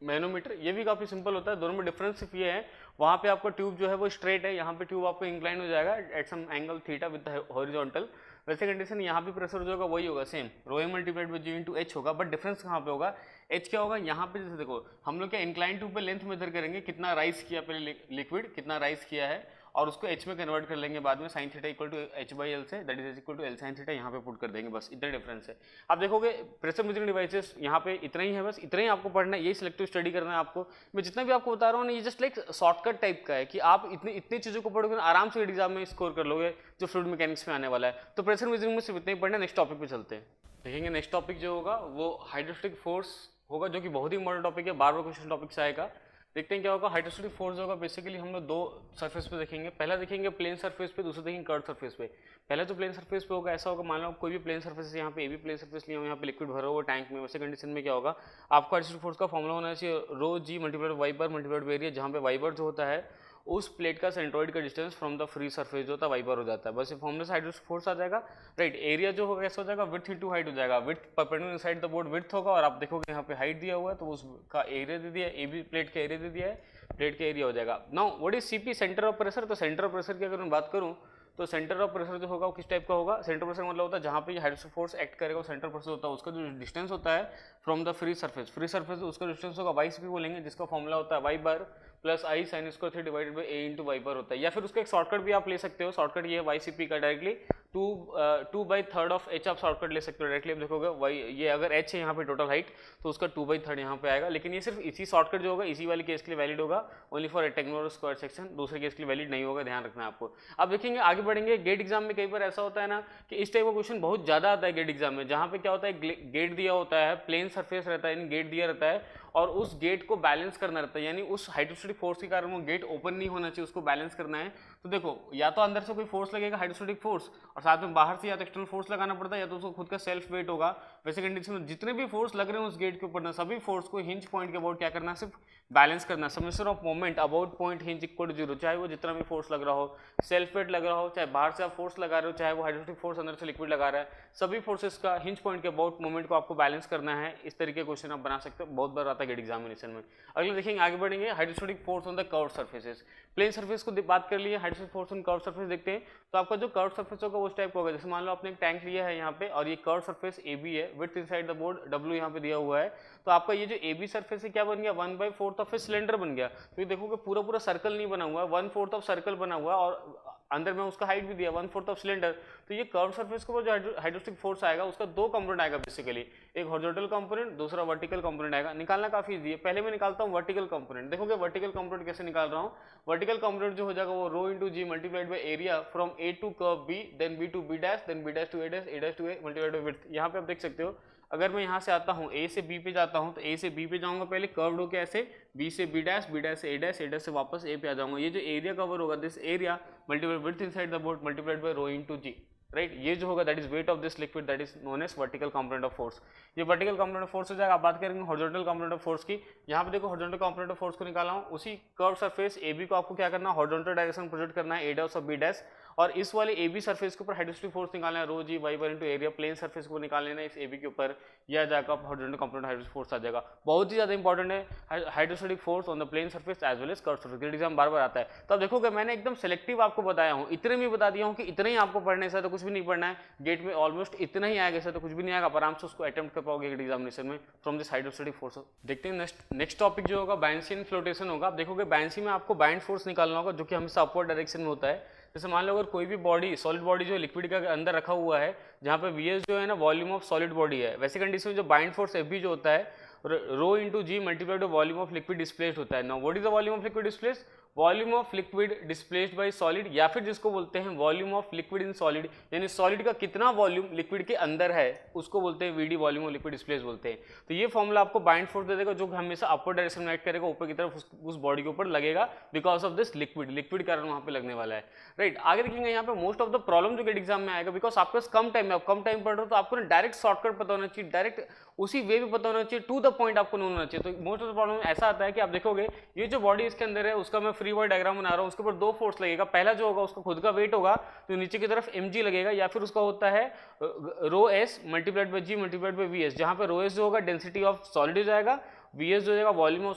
manometer. ये भी काफी सिंपल होता है, दोनों में डिफरेंस सिर्फ ये है, वहाँ पे आपका ट्यूब जो है वो स्ट्रेट है, यहाँ पे ट्यूब आपको इंक्लाइन हो जाएगा at some angle theta with horizontal. वैसे कंडीशन यहाँ पे प्रेशर जो होगा वही होगा, same rho A multiplied by G into H होगा, बट डिफरेंस कहाँ पे होगा, एच क्या होगा यहाँ पे। जैसे देखो हम लोग क्या इंक्लाइन ट्यूब पे लेंथ मेजर करेंगे, कितना राइज किया पहले लिक्विड, कितना राइज किया है, और उसको एच में कन्वर्ट कर लेंगे बाद में, sine theta equal to h by l से, that is equal to l sine theta यहाँ पे पुट कर देंगे, बस इतना डिफरेंस है। आप देखोगे प्रेशर मेजरिंग डिवाइसेस यहाँ पे इतना ही है, बस इतना ही आपको पढ़ना है, यही सिलेक्टिव स्टडी करना है आपको। मैं जितना भी आपको बता रहा हूँ ना, ये जस्ट लाइक शॉर्टकट टाइप का है कि आप इतनी चीज़ों को पढ़ोगे ना आराम से एग्जाम में स्कोर कर लोगे जो फ्लूइड मैकेनिक्स में आने वाला है। तो प्रेशर मेजरिंग में सिर्फ इतना ही पढ़ना है। नेक्स्ट टॉपिक पे चलते हैं, देखेंगे नेक्स्ट टॉपिक जो होगा वो हाइड्रोस्टैटिक फोर्स होगा, जो कि बहुत ही इंपॉर्टेंट टॉपिक है, बार बार क्वेश्चन टॉपिक से आएगा। देखते हैं क्या होगा। हाइड्रोस्टैटिक फोर्स होगा बेसिकली हम लोग दो सरफेस पे देखेंगे, पहला देखेंगे प्लेन सरफेस पे, दूसरा देखेंगे कर्व सरफेस पे। पहला जो प्लेन सरफेस पे होगा ऐसा होगा, मान लो कोई भी प्लेन सरफेस है, यहाँ पे ए भी प्लेन सरफेस लिया हो, यहाँ पे लिक्विड भरा हुआ टैंक में, वैसे कंडीशन में क्या होगा, आपको हाइड्रोस्टैटिक फोर्स का फॉर्मुला होना चाहिए rho ji multiplied y bar multiplied by area, जहाँ पे वाई बार जो होता है उस प्लेट का सेंट्रोइड का distance from the free surface जो होता है वाई बार हो जाता है, बस ये फॉर्मुला से हाइड्रोस्टैटिक फोर्स आ जाएगा, राइट। एरिया जो होगा कैसा हो जाएगा, विड्थ इंटू हाइट हो जाएगा, width perpendicular inside the board width होगा, और आप देखोगे यहाँ पे हाइट दिया हुआ है तो उसका एरिया दे दिया है, ए बी प्लेट का एरिया दे दिया है, प्लेट का एरिया हो जाएगा। Now what is CP, centre of pressure. तो सेंटर ऑफ प्रेशर की अगर मैं बात करूँ तो सेंटर ऑफ प्रेशर जो होगा वो किस टाइप का होगा, सेंटर प्रेशर मतलब होता है जहाँ पे हाइड्रोस्टैटिक फोर्स एक्ट करेगा, वो सेंटर प्रेशर होता है, उसका जो डिस्टेंस होता है फ्रॉम द फ्री सरफेस उसका डिस्टेंस होगा वाई सीपी बोलेंगे, जिसका फॉर्मुला होता है y bar plus I sine square three divided by A into y bar होता है। या फिर उसका एक शॉर्टकट भी आप ले सकते हो, शॉर्टकट ये है वाई सीपी का, directly two by third of H आप शॉर्टकट ले सकते हो डायरेक्टली। आप देखोगे वाई ये अगर एच है यहाँ पे टोटल हाइट तो उसका 2/3 यहाँ पे आएगा, लेकिन ये सिर्फ इसी शॉर्टकट जो होगा इसी वाले केस के लिए वैलिड होगा, only for rectangular square section, दूसरे केस के लिए वैलिड नहीं होगा, ध्यान रखना है आपको। अब देखेंगे आगे बढ़ेंगे, गेट एग्जाम में कई बार ऐसा होता है ना कि इस टाइप का क्वेश्चन बहुत ज्यादा आता है गेट एग्जाम में, जहाँ पे क्या होता है गेट दिया होता है, प्लेन सरफेस रहता है, गेट दिया रहता है, और उस गेट को बैलेंस करना रहता है, यानी उस हाइड्रोस्टैटिक फोर्स के कारण वो गेट ओपन नहीं होना चाहिए, उसको बैलेंस करना है। तो देखो या तो अंदर से कोई फोर्स लगेगा हाइड्रोस्टैटिक फोर्स, और साथ में बाहर से या तो एक्सटर्नल फोर्स लगाना पड़ता है, या तो उसको खुद का सेल्फ वेट होगा। वैसे कंडीशन में जितने भी फोर्स लग रहे हैं उस गेट के ऊपर ना, सभी फोर्स को हिंज पॉइंट के अबाउट क्या करना है, सिर्फ बैलेंस करना। Summation of moment about point hinge equal to 0, चाहे वो जितना भी फोर्स लग रहा हो, सेल्फ वेट लग रहा हो, चाहे बाहर से आप फोर्स लगा रहे हो, चाहे वो हाइड्रोस्टैटिक फोर्स अंदर से लिक्विड लगा रहा है, सभी फोर्सेस का हिंज पॉइंट के अबाउट मोमेंट को आपको बैलेंस करना है। इस तरीके के क्वेश्चन आप बना सकते हो, बहुत बार आता है गेट एग्जामिनेशन में। अगले देखेंगे, आगे बढ़ेंगे, hydrostatic force on the curve surfaces. Plane surface को बात कर लिए, hydrostatic force on curve surface देखते हैं। तो आपका जो कर्व सरफेस होगा उस टाइप का होगा, जैसे मान लो आपने एक टैंक लिया है यहाँ पे, और ये कर्व सरफेस ए बी है, width inside the board W यहाँ पे दिया हुआ है, तो आपका ये जो ए बी सरफेस है क्या बन गया, 1/4 ऑफ ए सिलेंडर बन गया। तो ये देखोगे पूरा पूरा सर्कल नहीं बना हुआ है, 1/4 ऑफ सर्कल बना हुआ है, और अंदर में उसका हाइट भी दिया 1/4 ऑफ सिलेंडर। तो ये कर्व सरफेस के ऊपर जो हाइड्रोस्टैटिक फोर्स आएगा उसका दो कंपोनेंट आएगा बेसिकली, एक हॉरिजॉन्टल कंपोनेंट, दूसरा वर्टिकल कंपोनेंट आएगा। निकालना काफी इजी है, पहले मैं निकालता हूँ वर्टिकल कंपोनेंट। देखोगे वर्टिकल कंपोनेंट कैसे निकाल रहा हूँ, वर्टिकल कंपोनेंट जो हो जाएगा वो rho into g multiplied by area from A to curve B, then B to B dash, then B dash to A dash, A dash to A multiplied by width. यहाँ पे आप देख सकते हो, अगर मैं यहाँ से आता हूँ ए से बी पे जाता हूँ, तो ए से बी पे जाऊंगा पहले कर्व्ड होके ऐसे, बी से बी डैश से ए डैश, ए डैश से वापस ए पे आ जाऊंगा। ये जो एरिया कवर होगा, this area multiplied width inside the board multiplied by rho into G, right. ये जो होगा that is weight of this liquid, that is known as vertical component of force. ये वर्टिकल कंपोनेंट ऑफ फोर्स हो जाएगा। आप बात करेंगे horizontal component of force की, यहाँ पे देखो हॉरिजॉन्टल कंपोनेंट ऑफ फोर्स को निकाला हूँ, उसी कर्व सरफेस ए बी को आपको क्या करना है, हॉरिजॉन्टल डायरेक्शन प्रोजेक्ट करना है, ए डैश और बी डैश, और इस वाले ए बी सर्फेस के ऊपर हाइड्रोस्टेटिक फोर्स निकालना है, rho g y bar into area plane surface को निकाल लेना है इस ए बी के ऊपर, यह जाएगा हॉरिजॉन्टल कंपोनेंट हाइड्रोस्टेटिक फोर्स आ जाएगा। बहुत ही ज्यादा इंपॉर्टेंट है hydrostatic force on the plane surface as well as curve surface, grade exam बार बार आता है। तो अब देखोगे मैंने एकदम सेलेक्टिव आपको बताया हूँ, इतने में बता दिया हूँ कि इतना ही आपको पढ़ने से तो कुछ भी नहीं पढ़ना है, गेट में ऑलमोस्ट इतना ही आएगा, ऐसा तो कुछ भी नहीं आएगा, आप आराम से उसको अटेम्प्ट कर पाओगे गेट एग्जामिनेशन में फ्रॉम दिस हाइड्रोस्टेटिक फोर्स। देखते हैं नेक्स्ट टॉपिक जो होगा बायन्सी एंड फ्लोटेशन होगा। आप देखोगे बायन्सी में आपको बाइंड फोर्स निकालना होगा जो कि हमेशा अपवर्ड डायरेक्शन में होता है। जैसे मान लो अगर कोई भी बॉडी सॉलिड बॉडी जो लिक्विड के अंदर रखा हुआ है, जहाँ पे वीएस जो है ना वॉल्यूम ऑफ सॉलिड बॉडी है, वैसे कंडीशन में जो बाइंड फोर्स एफ बी जो होता है rho into g multiplied by volume of liquid displaced होता है। Now what is the volume of liquid displaced? Volume of liquid displaced by solid, या फिर जिसको बोलते हैं volume of liquid in solid, यानी सॉलिड का कितना वॉल्यूम लिक्विड के अंदर है उसको बोलते हैं VD, volume of liquid displaced बोलते हैं। तो ये फॉर्मूला आपको बाइंड फोर्स दे देगा जो हमेशा अपर डायरेक्शन में एक्ट करेगा, ऊपर की तरफ उस बॉडी के ऊपर लगेगा बिकॉज ऑफ दिस लिक्विड कारण वहां पे लगने वाला है, राइट। आगे देखेंगे यहाँ पे मोस्ट ऑफ द प्रॉब्लम जो गेट एग्जाम में आएगा, बिकॉज आपके पास कम टाइम है, आप कम टाइम पढ़ रहे हो तो आपको ना डायरेक्ट शॉर्टकट पता होना चाहिए, डायरेक्ट उसी वे में पता होना चाहिए, टू द पॉइंट आपको नहीं होना चाहिए। तो मोस्ट ऑफ द प्रॉब्लम ऐसा आता है कि आप देखोगे ये जो बॉडी इसके अंदर है उसका मैं फ्री बॉडी डायग्राम बना रहा हूं, उसके ऊपर दो फोर्स लगेगा, पहला जो होगा उसका खुद का वेट होगा तो नीचे की तरफ mg लगेगा, या फिर उसका होता है rho s multiplied by ji multiplied by V s, जहां पे रो एस जो होगा डेंसिटी ऑफ सॉलिड हो जाएगा, वीएस जो जाएगा वॉल्यूम ऑफ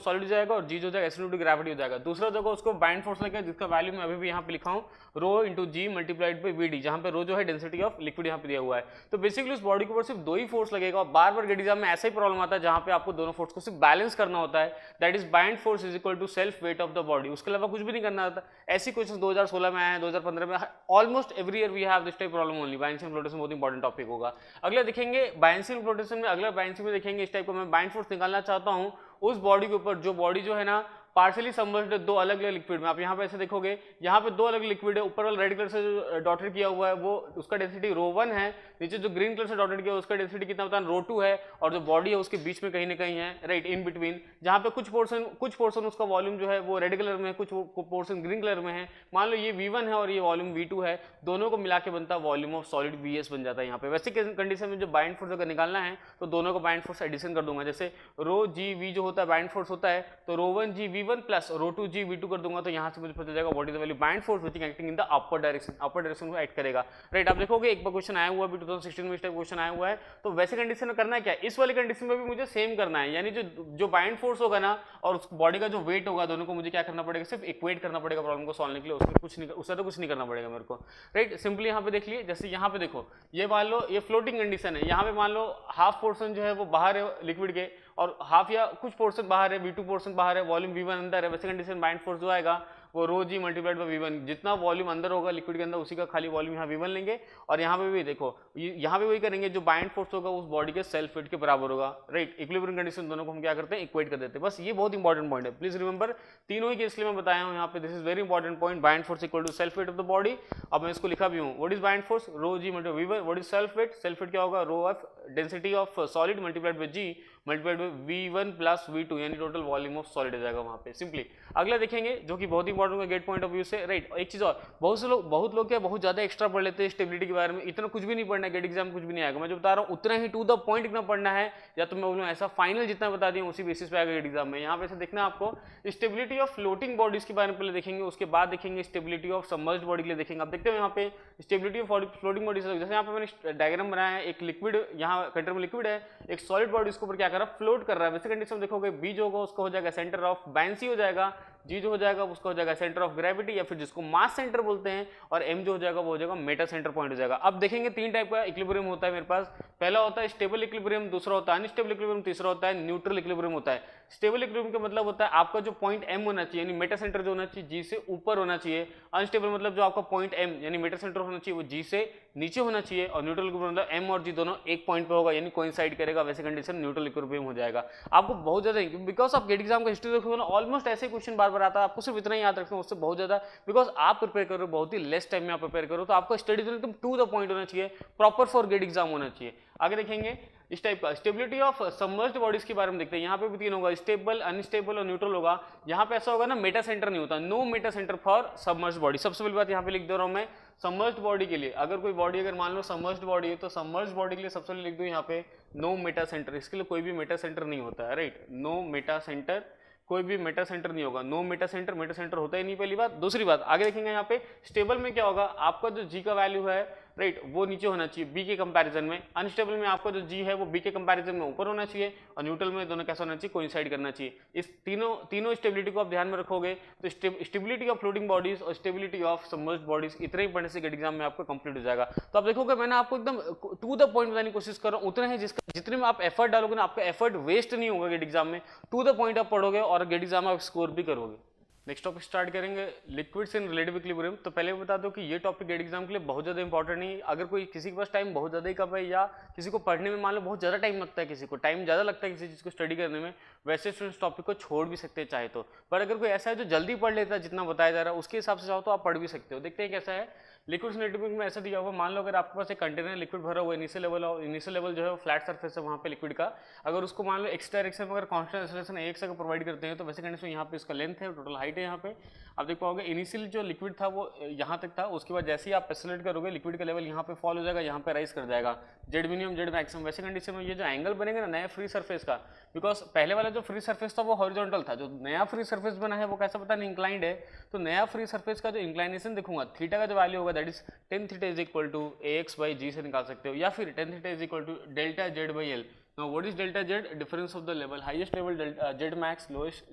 सॉलिड हो जाएगा, और जी जो जाएगा एसिड ग्रेविटी हो जाएगा। दूसरा जगह उसको बाइंड फोर्स लगेगा जिसका वैल्यू मैं अभी भी यहाँ पे लिखा हूँ rho into g multiplied by VD, जहाँ पे रो जो है डेंसिटी ऑफ लिक्विड यहाँ पे दिया हुआ है। तो बेसिकली उस बॉडी के ऊपर सिर्फ दो ही फोर्स लगेगा, और बार बार गेट एग्जाम में ऐसा ही प्रॉब्लम आता है जहाँ पे आपको दोनों फोर्स को सिर्फ बैलेंस करना होता है, that is bind force is equal to self weight of the body, उसके अलावा कुछ भी नहीं करना होता। ऐसी क्वेश्चन 2016 में आए हैं, 2015 में, almost every year we have this type problem only. Buoyancy and flotation बहुत इंपॉर्टेंट टॉपिक होगा। अगला देखेंगे बायन्सी एंड फ्लोटेशन में, अगला बायन्सी में देखेंगे इस टाइप को मैं बाइंड फोर्स निकालना चाहता हूँ उस बॉडी के ऊपर जो बॉडी जो है ना पार्शियली सबमर्ज्ड दो अलग अलग लिक्विड में। आप यहाँ पे ऐसे देखोगे, यहाँ पे दो अलग लिक्विड है, ऊपर वाला रेड कलर से जो डॉटेड किया हुआ है वो उसका डेंसिटी रो 1 है, नीचे जो ग्रीन कलर से डॉटेड किया है उसका डेंसिटी कितना होता है रो 2 है, और जो बॉडी है उसके बीच में कहीं ना कहीं है, राइट, इन बिटवीन, जहाँ पे कुछ पोर्शन उसका वॉल्यूम जो है वो रेड कलर में है, कुछ पोर्शन ग्रीन कलर में है। मान लो ये V1 है और ये वॉल्यूम V2 है, दोनों को मिला के बनता है वॉल्यूम ऑफ सॉलिड VS बन जाता है। यहाँ पे वैसे कंडीशन में जो बाइंड फोर्स अगर निकालना है तो दोनों को बाइंड फोर्स एडिशन कर दूंगा, जैसे रो जी वी जो होता है बाइंड फोर्स होता है, तो रो 1 जी V1 प्लस रो 2 जी V2 कर दूंगा, तो यहाँ से मुझे पता चलेगा what is the value bind force which is acting in the upper direction को एक्ट करेगा, राइट। आप देखोगे एक बार क्वेश्चन आया हुआ है 2016 में, इस टाइप क्वेश्चन आया हुआ है, तो वैसे कंडीशन में करना है क्या, इस वाली कंडीशन में भी मुझे सेम करना है, यानी जो बाइंड फोर्स होगा ना और उस बॉडी का जो वेट होगा दोनों को मुझे क्या करना पड़ेगा, सिर्फ इक्वेट करना पड़ेगा प्रॉब्लम को सॉल्व करने के लिए, उसमें कुछ नहीं, उससे तो कुछ नहीं करना पड़ेगा मेरे को, राइट। सिंपली यहाँ पे देख लिए, जैसे यहाँ पे देखो ये मान लो ये फ्लोटिंग कंडीशन है, यहाँ पे मान लो हाफ पोर्शन जो है वो बाहर है लिक्विड के और हाफ या कुछ पोर्शन बाहर है, V2 पोर्शन बाहर है, वॉल्यूम V1 अंदर है, वैसे कंडीशन बाइंड फोर्स जो आएगा वो रो जी मल्टीप्लाइड बाय V1, जितना वॉल्यूम अंदर होगा लिक्विड के अंदर उसी का खाली वॉल्यूम यहाँ V1 लेंगे, और यहाँ पे भी देखो यहाँ पे वही करेंगे, जो बाइंड फोर्स होगा उस बॉडी के सेल्फ वेट के बराबर होगा, राइट। इक्विलिब्रियम कंडीशन दोनों को हम क्या करते हैं, इक्वेट कर देते हैं, बस ये बहुत इंपॉर्टेंट पॉइंट है, प्लीज रिमेंबर, तीनों ही केस लिए मैं बताया हूँ यहाँ पे, this is very important point, bind force equal to self weight of the body. अब मैं इसको लिखा भी हूँ, what is bind force, rho ji multiplied V1, what is self weight क्या होगा, rho of density of solid multiplied by ji multiplied by V1 plus V2, यानी total volume of solid हो जाएगा वहां पे सिंपली। अगला देखेंगे जो कि बहुत इंपॉर्टेंट है गेट पॉइंट ऑफ व्यू से, राइट। एक चीज और, बहुत लोग क्या बहुत ज्यादा एक्स्ट्रा पढ़ लेते हैं स्टेबिलिटी के बारे में, इतना कुछ भी नहीं पढ़ना है, गेट एग्जाम कुछ भी नहीं आएगा, मैं जो बता रहा हूँ उतना ही टू द पॉइंट इतना पढ़ना है, या तो मैं बोलूँ ऐसा फाइनल जितना बता दिया उसी बेसिस पे आएगा गेट एग्जाम में। यहाँ पे से देखना आपको स्टेबिलिटी ऑफ फ्लोटिंग बॉडीज के बारे में पहले देखेंगे, उसके बाद देखेंगे स्टेबिलिटी ऑफ सबमर्ज्ड बॉडी के लिए देखेंगे। आप देखते हो यहाँ पे स्टेबिलिटी ऑफ फ्लोटिंग बॉडीज, जैसे यहाँ पे मैंने डायग्राम बनाया है, एक लिक्विड यहाँ कंटेनर में लिक्विड है, एक सॉलिड बॉडी इसके ऊपर क्या कर रहा है, फ्लोट कर रहा है, वैसे कंडीशन देखोगे बी जो होगा उसका हो जाएगा सेंटर ऑफ बायन्सी हो जाएगा, जी जो हो जाएगा उसका हो जाएगा सेंटर ऑफ ग्रेविटी या फिर जिसको मास सेंटर बोलते हैं, और एम जो हो जाएगा वो हो जाएगा मेटा सेंटर पॉइंट हो जाएगा। अब देखेंगे तीन टाइप का इक्विलिब्रियम होता है मेरे पास, पहला होता है स्टेबल इक्विलिब्रियम, दूसरा होता है अनस्टेबल इक्विलिब्रियम, तीसरा होता है न्यूट्रल इक्विलिब्रियम होता है। स्टेबल इक्विलिब्रियम का मतलब होता है आपका जो पॉइंट एम होना चाहिए, यानी मेटा सेंटर जो होना चाहिए जी से ऊपर होना चाहिए। अनस्टेबल मतलब जो आपका पॉइंट एम यानी मेटा सेंटर होना चाहिए वो जी से नीचे होना चाहिए, और न्यूट्रल इक्विलिब्रियम मतलब एम और जी दोनों एक पॉइंट पे होगा, यानी कोइंसाइड करेगा, वैसे कंडीशन न्यूट्रल इक्विलिब्रियम हो जाएगा। आपको बहुत ज्यादा, बिकॉज आप गेट एग्जाम का हिस्ट्री देखोगे ना ऑलमोस्ट ऐसे क्वेश्चन बार बार आता है, आपको सिर्फ इतना याद रखना उससे बहुत ज्यादा, बिकॉज आप प्रिपेयर करो बहुत ही लेस टाइम में आप प्रिपेयर करो, तो आपका स्टडी जो एकदम टू द पॉइंट होना चाहिए, प्रॉपर फॉर गेट एग्जाम होना चाहिए। आगे देखेंगे इस टाइप का स्टेबिलिटी ऑफ सबमर्ज्ड बॉडीज के बारे में देखते हैं। यहाँ पे भी तीन होगा, स्टेबल, अनस्टेबल और न्यूट्रल होगा। यहाँ पे ऐसा होगा ना मेटा सेंटर नहीं होता, no metacentre for submerged body. सबसे पहली बात यहाँ पे लिख दे रहा हूँ मैं, सबमर्ज्ड बॉडी के लिए अगर कोई बॉडी अगर मान लो सबमर्ज्ड बॉडी है तो सबमर्ज्ड बॉडी के लिए सबसे पहले लिख दो यहाँ पे नो मेटा सेंटर, इसके लिए कोई भी मेटा सेंटर नहीं होता है, राइट, नो मेटा सेंटर कोई भी मेटा सेंटर नहीं होगा, नो मेटा सेंटर होता ही नहीं, पहली बात। दूसरी बात आगे देखेंगे यहाँ पे स्टेबल में क्या होगा, आपका जो जी का वैल्यू है राइट वो नीचे होना चाहिए बी के कंपैरिजन में। अनस्टेबल में आपका जो जी है वो बी के कंपैरिजन में ऊपर होना चाहिए, और न्यूट्रल में दोनों कैसा होना चाहिए, कोइंसाइड करना चाहिए। इस तीनों स्टेबिलिटी को आप ध्यान में रखोगे तो स्टेबिलिटी ऑफ फ्लोटिंग बॉडीज और स्टेबिलिटी ऑफ सबमर्ज्ड बॉडीज इतने ही पढ़ने से गेट एग्जाम में आपको कंप्लीट हो जाएगा। तो आप देखोगे मैंने आपको एकदम टू द पॉइंट बताने की कोशिश कर रहा हूँ, उतना है जिसका जितने में आप एफर्ट डालोगे ना आपका एफर्ट वेस्ट नहीं होगा गेट एग्जाम में, टू द पॉइंट आप पढ़ोगे और गेट एग्जाम में आप स्कोर भी करोगे। नेक्स्ट टॉपिक स्टार्ट करेंगे लिक्विड्स इन रिलेटिव इक्विलिब्रियम। तो पहले बता दो कि ये टॉपिक गेट एग्जाम के लिए बहुत ज़्यादा इंपॉर्टेंट नहीं है। अगर कोई किसी के पास टाइम बहुत ज़्यादा ही कम है या किसी को पढ़ने में मान लो बहुत ज़्यादा टाइम लगता है, किसी को टाइम ज़्यादा लगता है किसी चीज़ को स्टडी करने में, वैसे स्टूडेंट्स टॉपिक को छोड़ भी सकते हैं चाहे तो। पर अगर कोई ऐसा है जो जल्दी पढ़ लेता है जितना बताया जा रहा है उसके हिसाब से चाहो तो आप पढ़ भी सकते हो। देखते हैं कैसा है। लिक्विड्स रिलेटिव में ऐसा दिया हुआ, मान लो अगर आपके पास एक कंटेनर लिक्विड भरा हुआ है, इनिशियल लेवल जो है वो फ्लैट सरफेस है वहाँ पे लिक्विड का, अगर उसको मान लो एक्स डायरेक्शन में अगर कांस्टेंट एक्सेलरेशन एक से प्रोवाइड करते हैं तो वैसे कंडीशन यहाँ पे इसका लेंथ है, टोटल हाइट है। यहाँ पे आप देख पाओगे इनिशियल जो लिक्विड था वो यहाँ तक था, उसके बाद जैसे ही आप एक्सेलरेट करोगे लिक्विड का लेवल यहाँ पे फॉल हो जाएगा, यहाँ पे राइज कर जाएगा, जेड मिनिमम जेड मैक्सिमम। वैसे कंडीशन में ये जो एंगल बनेगा ना नया फ्री सरफेस का, बिकॉज पहले वाला जो फ्री सरफेस था वो हॉरिजॉन्टल था, जो नया फ्री सरफेस बना है वो कैसा पता नहीं इंक्लाइंड है, तो नया फ्री सरफेस का जो इंक्लाइनेशन देखूंगा थीटा का जो वैल्यू होगा that is tan theta is equal to ax by g से निकाल सकते हो, या फिर tan theta is equal to delta z by L. Now what is delta z, difference of the level, highest level z max, lowest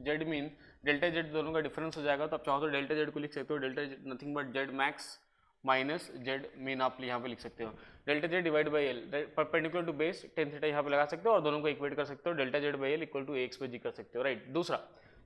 z min, delta z दोनों का difference हो जाएगा। तो आप चाहो तो डेल्टा जेड को लिख सकते हो delta nothing but z max minus z min आप यहाँ पे लिख सकते हो, delta z divide by L perpendicular to base tan theta यहाँ पे लगा सकते हो और दोनों को इक्वेट कर सकते हो, delta z by l equal to x by g कर सकते हो राइट।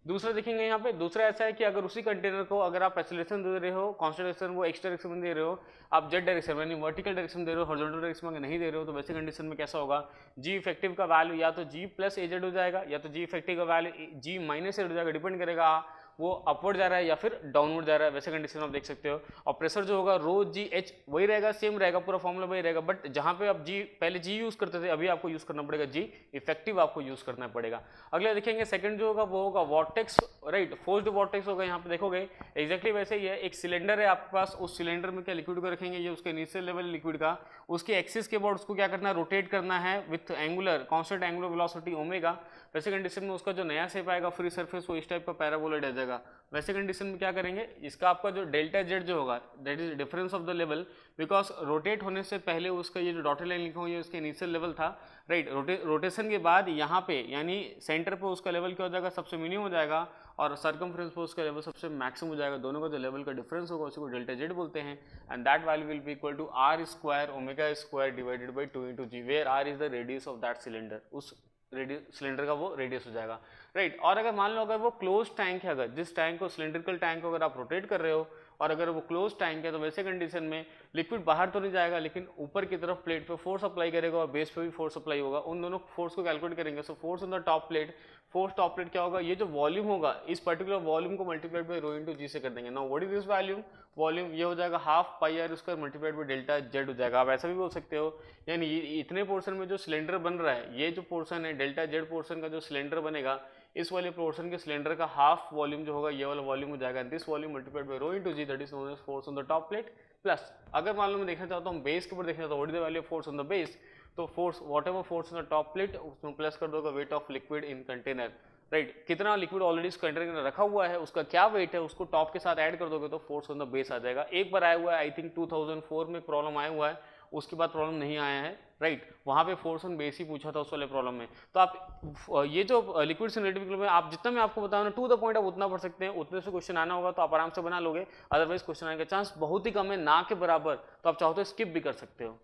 दूसरा देखेंगे यहाँ पे, दूसरा ऐसा है कि अगर उसी कंटेनर को अगर आप एक्सेलरेशन दे रहे हो कांस्टेंट एक्सेलरेशन वो एक्स डायरेक्शन में दे रहे हो, आप जेड डायरेक्शन यानी वर्टिकल डायरेक्शन दे रहे हो, हॉरिजॉन्टल डायरेक्शन में नहीं दे रहे हो, तो वैसे कंडीशन में कैसा होगा, जी इफेक्टिव का वैल्यू या तो जी प्लस एजेड हो जाएगा या तो जी इफेक्टिव का वैल्यू जी माइनस एड हो जाएगा, डिपेंड करेगा वो अपवर्ड जा रहा है या फिर डाउनवर्ड जा रहा है। वैसे कंडीशन आप देख सकते हो। और प्रेशर जो होगा रो जी एच वही रहेगा, सेम रहेगा, पूरा फॉर्मूला वही रहेगा, बट जहां पे आप जी पहले जी यूज करते थे अभी आपको यूज करना पड़ेगा जी इफेक्टिव, आपको यूज करना पड़ेगा। अगले देखेंगे सेकंड जो होगा वो होगा वॉर्टेक्स राइट, फोर्स्ड वॉर्टेक्स होगा। यहाँ पे देखोगे एक्जैक्टली वैसे ही है, एक सिलेंडर है आपके पास, उस सिलेंडर में क्या लिक्विड को रखेंगे, ये उसके इनिशियल लेवल लिक्विड का, उसके एक्सिस के बाद उसको क्या करना है, रोटेट करना है with angular constant angular velocity omega. वैसे कंडीशन में उसका जो नया शेप आएगा फ्री सरफेस वो इस टाइप का पैराबोलॉइड आ जाएगा। वैसे कंडीशन में क्या करेंगे, इसका आपका जो डेल्टा जेड जो होगा that is difference of the level, because rotate होने से पहले उसका ये जो डॉटेड लाइन लिखा हुआ ये उसके इनिशियल लेवल था राइट, रोटेशन के बाद यहाँ पे यानी सेंटर पे उसका लेवल क्या हो जाएगा, सबसे मिनिमम हो जाएगा, और सर्कमफ्रेंस पे उसका लेवल सबसे मैक्सिमम हो जाएगा। दोनों का जो लेवल का डिफरेंस होगा उसी को डेल्टा जेड बोलते हैं, and that value will be equal to r square omega square divided by 2 into g, where r is the radius of that cylinder, उस सिलेंडर का वो रेडियस हो जाएगा राइट। और अगर मान लो अगर वो क्लोज टैंक है, अगर जिस टैंक को सिलेंड्रिकल टैंक को अगर आप रोटेट कर रहे हो और अगर वो क्लोज टैंक है तो वैसे कंडीशन में लिक्विड बाहर तो नहीं जाएगा लेकिन ऊपर की तरफ प्लेट पे फोर्स अप्लाई करेगा और बेस पे भी फोर्स अप्लाई होगा, उन दोनों फोर्स को कैलकुलेट करेंगे। So force on the top plate, force top plate क्या होगा, ये जो वॉल्यूम होगा इस पर्टिकुलर वॉल्यूम को multiplied by rho into g से कर देंगे। Now what is this volume ये हो जाएगा half pi r square multiplied by delta z हो जाएगा। आप ऐसा भी बोल सकते हो, यानी इतने पोर्शन में जो सिलेंडर बन रहा है, ये जो पोर्शन है डेल्टा जेड पोर्शन का जो सिलेंडर बनेगा, इस वाले पोर्शन के सिलेंडर का हाफ वॉल्यूम जो होगा ये वाला वॉल्यूम हो जाएगा, this volume multiplied by rho into g that is known as force on the top plate. Plus अगर मान लो मैं देखना चाहता हूँ बेस के ऊपर देखना चाहता हूँ what is the value of force on the base, तो force whatever force on the top plate उसमें प्लस कर दोगे weight of liquid in container right, कितना लिक्विड ऑलरेडी इस कंटेनर में रखा हुआ है उसका क्या वेट है उसको टॉप के साथ ऐड कर दोगे तो फोर्स ऑन द बेस आ जाएगा। एक बार आया हुआ है आई थिंक 2004 में प्रॉब्लम आया हुआ है, उसके बाद प्रॉब्लम नहीं आया है राइट, वहाँ पे फोर्स ऑन बेस ही पूछा था उस वाले प्रॉब्लम में। तो आप ये जो लिक्विड से रिलेटेड में आप जितना मैं आपको बताऊँ ना टू द पॉइंट आप उतना पढ़ सकते हैं, उतने से क्वेश्चन आना होगा तो आप आराम से बना लोगे, अदरवाइज क्वेश्चन आने का चांस बहुत ही कम है, ना के बराबर, तो आप चाहो तो स्किप भी कर सकते हो।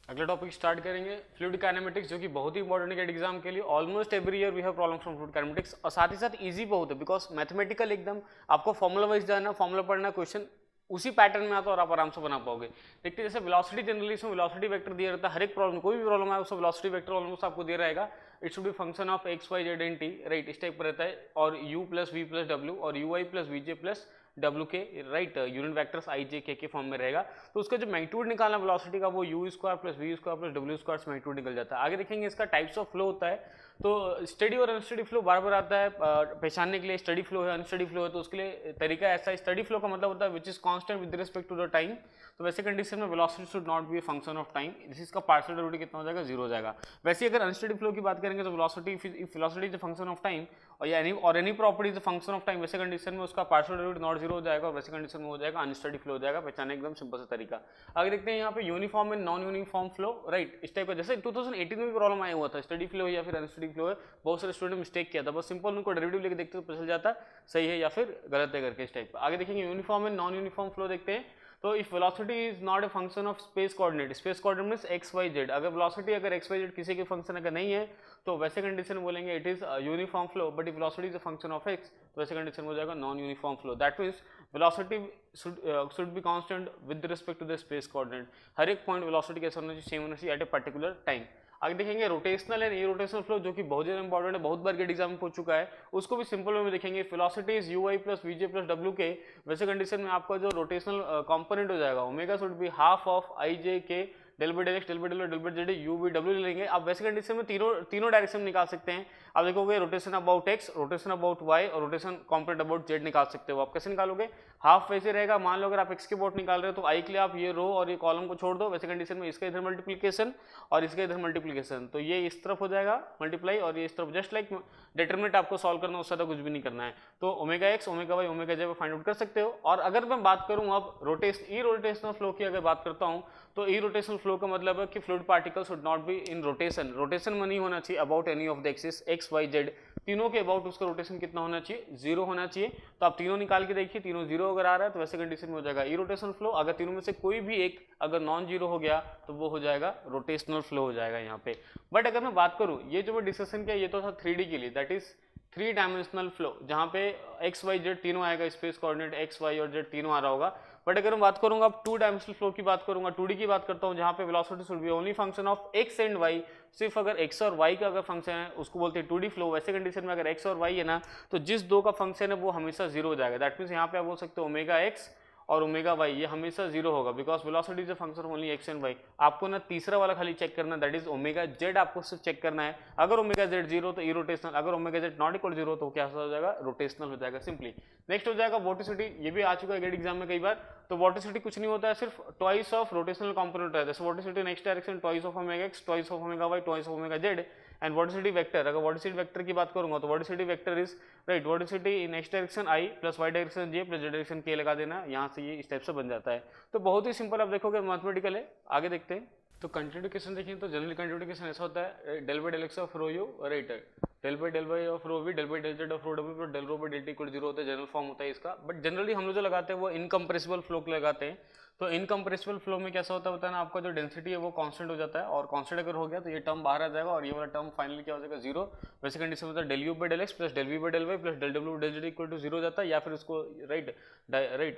अगला टॉपिक स्टार्ट करेंगे फ्लूइड काइनेमेटिक्स, जो कि बहुत ही इंपॉर्टेंट है एग्जाम के लिए। Almost every year we have problem from fluid kinematics, और साथ ही साथ इजी बहुत है बिकॉज मैथमेटिकल एकदम आपको फॉर्मूला वाइज जाना, फॉर्मूला पढ़ना, क्वेश्चन उसी पैटर्न में आता है और आप आराम से बना पाओगे। देखते जैसे वेलोसिटी जनरली इसमें वेलोसिटी वेक्टर दिया रहता है, हर एक प्रॉब्लम कोई भी प्रॉब्लम है उसका वेलोसिटी वेक्टर ऑलमोस्ट आपको दिया रहेगा, it should be function of x Y z and t right, इस टाइप पर रहता है, और u प्लस वी प्लस डब्ल्यू और u i plus v j plus डब्ल्यू k right, unit vectors i j k form में रहेगा। तो उसका जो मैग्नीट्यूड निकालना वेलोसिटी का वो u square plus v square plus डब्ल्यू स्क्वायर से मैग्नीट्यूड निकल जाता है। आगे देखेंगे इसका टाइप्स ऑफ फ्लो होता है, तो स्टडी और अनस्टडी फ्लो बार बार आता है पहचानने के लिए, स्टडी फ्लो है अनस्टडी फ्लो है, तो उसके लिए तरीका ऐसा है, स्टडी फ्लो का मतलब होता है which is constant with respect to the time, तो वैसे कंडीशन में velocity should not be a function of time, इसका पार्शियल डेरिवेटिव कितना हो जाएगा, जीरो हो जाएगा। वैसे अगर अनस्टडी फ्लो की बात करेंगे तो velocity if velocity is a function of time और any property is a function of time, वैसे कंडीशन में उसका पार्शियल डेरिवेटिव नॉट जीरो हो जाएगा और वैसे कंडीशन में हो जाएगा अनस्टडी फ्लो हो जाएगा। पहचाने एकदम सिंपल सा तरीका। आगे देखते हैं यहाँ पे uniform and non uniform flow, right. इस टाइप का जैसे 2018 में भी प्रॉब्लम आया हुआ था, स्टडी फ्लो है या फिर अनस्टडी फ्लो है, बहुत सारे स्टूडेंट मिस्टेक किया था, बस सिंपल उनको डेरिवेटिव लेके देखते तो पता चल जाता सही है या फिर गलत है करके इस टाइप का। आगे देखेंगे uniform and non uniform flow देखते हैं। तो if velocity is not a function of space coordinate, space coordinate means x Y z, अगर वेलोसिटी अगर एक्स वाई जेड किसी के फंक्शन अगर नहीं है तो वैसे कंडीशन में बोलेंगे it is uniform flow, but if velocity is a function of x तो वैसे कंडीशन में हो जाएगा non uniform flow. That means velocity should be constant with respect to the space coordinate, हर एक पॉइंट वेलोसिटी कैसा होना चाहिए, सेम होना चाहिए एट ए पर्टिकुलर टाइम। आगे देखेंगे रोटेशनल एंड इरोटेशनल फ्लो, जो कि बहुत ज्यादा इंपॉर्टेंट है, बहुत बार गेट एग्जाम में पूछ चुका है, उसको भी सिंपल वे में देखेंगे। Velocity is u i plus v j plus डब्ल्यू के, वैसे कंडीशन में आपका जो रोटेशनल कंपोनेंट हो जाएगा omega should be half of i j k del by del x del by del del by z u v डब्ल्यू लेंगे। आप वैसे कंडीशन में तीनों डायरेक्शन निकाल सकते हैं। आप देखोगे rotation about x, rotation about y और रोटेशन कंपोनेंट अबाउट जेड निकाल सकते हो। आप कैसे निकालोगे, हाफ वैसे रहेगा, मान लो अगर आप एक्स के अबाउट निकाल रहे हो तो आई के लिए आप ये रो और ये कॉलम को छोड़ दो, वैसे कंडीशन में इसका इधर मल्टीप्लीकेशन और इसका इधर मल्टीप्लीकेशन, तो ये इस तरफ हो जाएगा मल्टीप्लाई और ये इस तरफ, जस्ट लाइक डिटरमिनेंट आपको सॉल्व करना, उससे ज्यादा कुछ भी नहीं करना है। तो omega x omega y omega z find out कर सकते हो। और अगर मैं बात करूं अब रोटेशनल फ्लो की अगर बात करता हूं तो ई रोटेशनल फ्लो का मतलब है कि fluid particle should not be in rotation, rotation में नहीं होना चाहिए about any of the axis x Y z, तीनों के अबाउट उसका रोटेशन कितना होना चाहिए, जीरो होना चाहिए। तो आप तीनों निकाल के देखिए, तीनों जीरो अगर आ रहा है तो वैसे कंडीशन में हो जाएगा ई रोटेशनल फ्लो। अगर तीनों में से कोई भी एक अगर नॉन जीरो हो गया तो वो हो जाएगा रोटेशनल फ्लो हो जाएगा यहाँ पे। बट अगर मैं बात करूँ, ये जो मैं डिस्कशन किया ये तो था 3D के लिए, दैट इज 3 डायमेंशनल फ्लो, जहाँ पे एक्स वाई जेड तीनों आएगा, स्पेस कोऑर्डिनेट एक्स वाई और जेड तीनों आ रहा होगा। बट अगर मैं बात करूंगा अब 2 डायमेंशनल फ्लो की बात करूंगा, 2D की बात करता हूं, जहां पे velocity should be only function of x and y, सिर्फ अगर एक्स और वाई का अगर फंक्शन है उसको बोलते हैं 2D फ्लो। वैसे कंडीशन में अगर एक्स और वाई है ना तो जिस दो का फंक्शन है वो हमेशा जीरो हो जाएगा। दैट मीन्स यहाँ पे आप बोल सकते हो ओमेगा एक्स और ओमेगा वाई ये हमेशा जीरो होगा, because velocity is a function only x and y. आपको ना तीसरा वाला खाली चेक करना, दैट इज ओमेगा जेड, आपको सिर्फ चेक करना है। अगर ओमेगा जेड जीरो तो इरोटेशनल, अगर omega Z not equal zero तो क्या हो जाएगा, रोटेशनल हो जाएगा सिंपली। नेक्स्ट हो जाएगा वोर्टिसिटी, ये भी आ चुका है गेट एग्जाम में कई बार। तो वोर्टिसिटी कुछ नहीं होता है, सिर्फ ट्वाइस ऑफ रोटेशनल कंपोनेंट है, जैसे vorticity next direction twice of omega x twice of omega y twice of omega z. And vorticity vector, अगर वोर्टिसिटी वेक्टर की बात करूंगा तो vorticity vector is right vorticity in x direction i plus y direction j plus z direction k लगा देना, यहाँ से ये इस टाइप से बन जाता है। तो बहुत ही सिंपल आप देखोगे मैथमेटिकल है। आगे देखते हैं तो कंटिन्यूएशन देखिए, तो जनरली कंटिन्यूएशन ऐसा होता है del by del x of rho u right del by of rho v del by del z of rho डब्ल्यू del rho by del t equal zero होता है, जनरल फॉर्म होता है इसका। बट जनरली हम लोग जो लगाते हैं वो इनकम्प्रेसिबल फ्लो लगाते हैं। तो इनकम्प्रेसिबल फ्लो में कैसा होता है बताना, आपका जो डेंसिटी है वो कांस्टेंट हो जाता है, और कांस्टेंट अगर हो गया तो ये टर्म बाहर आ जाएगा और ये वाला टर्म फाइनली क्या हो जाएगा, जीरो। वैसे कंडीशन होता है del u by del x plus del v by del y plus del डब्ल्यू del z equal to zero हो जाता है, या फिर उसको राइट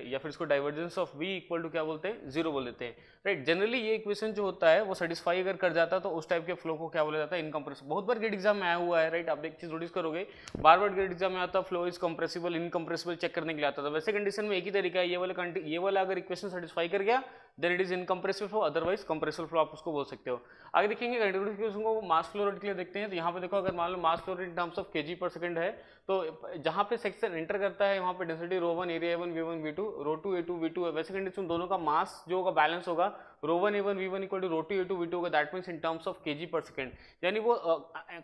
या फिर इसको divergence of v equal to क्या बोलते हैं, जीरो बोल देते हैं, राइट। जनरली ये इक्वेशन जो होता है वो सेटिस्फाई अगर कर जाता है तो उस टाइप के फ्लो को क्या बोला जाता है, इनकम्प्रेसिबल। बहुत बार गेट एग्जाम में आया हुआ है, राइट। आप एक चीज नोटिस करोगे बार बार गेट एग्जाम में आता है flow is compressible incompressible check करने के लिए आता था। वैसे कंडीशन में एक ही तरीका है, ये वाला अगर इक्वेशन सेटिस्फाई कर गया then it is incompressible flow, otherwise compressible flow आप उसको बोल सकते हो। आगे देखेंगे कंटिन्यूएशन को मास फ्लो रेट के लिए देखते हैं। तो यहाँ पे देखो अगर मान लो mass flow rate in terms of KG per second है, तो जहाँ पे सेक्शन एंटर करता है वहाँ पे density rho one area one v one v two rho two ए टू वी टू है। वैसे कंडीशन दोनों का मास जो होगा बैलेंस होगा, rho one A one v one equal to rho two A two v two होगा, that means in terms of KG per second. यानी वो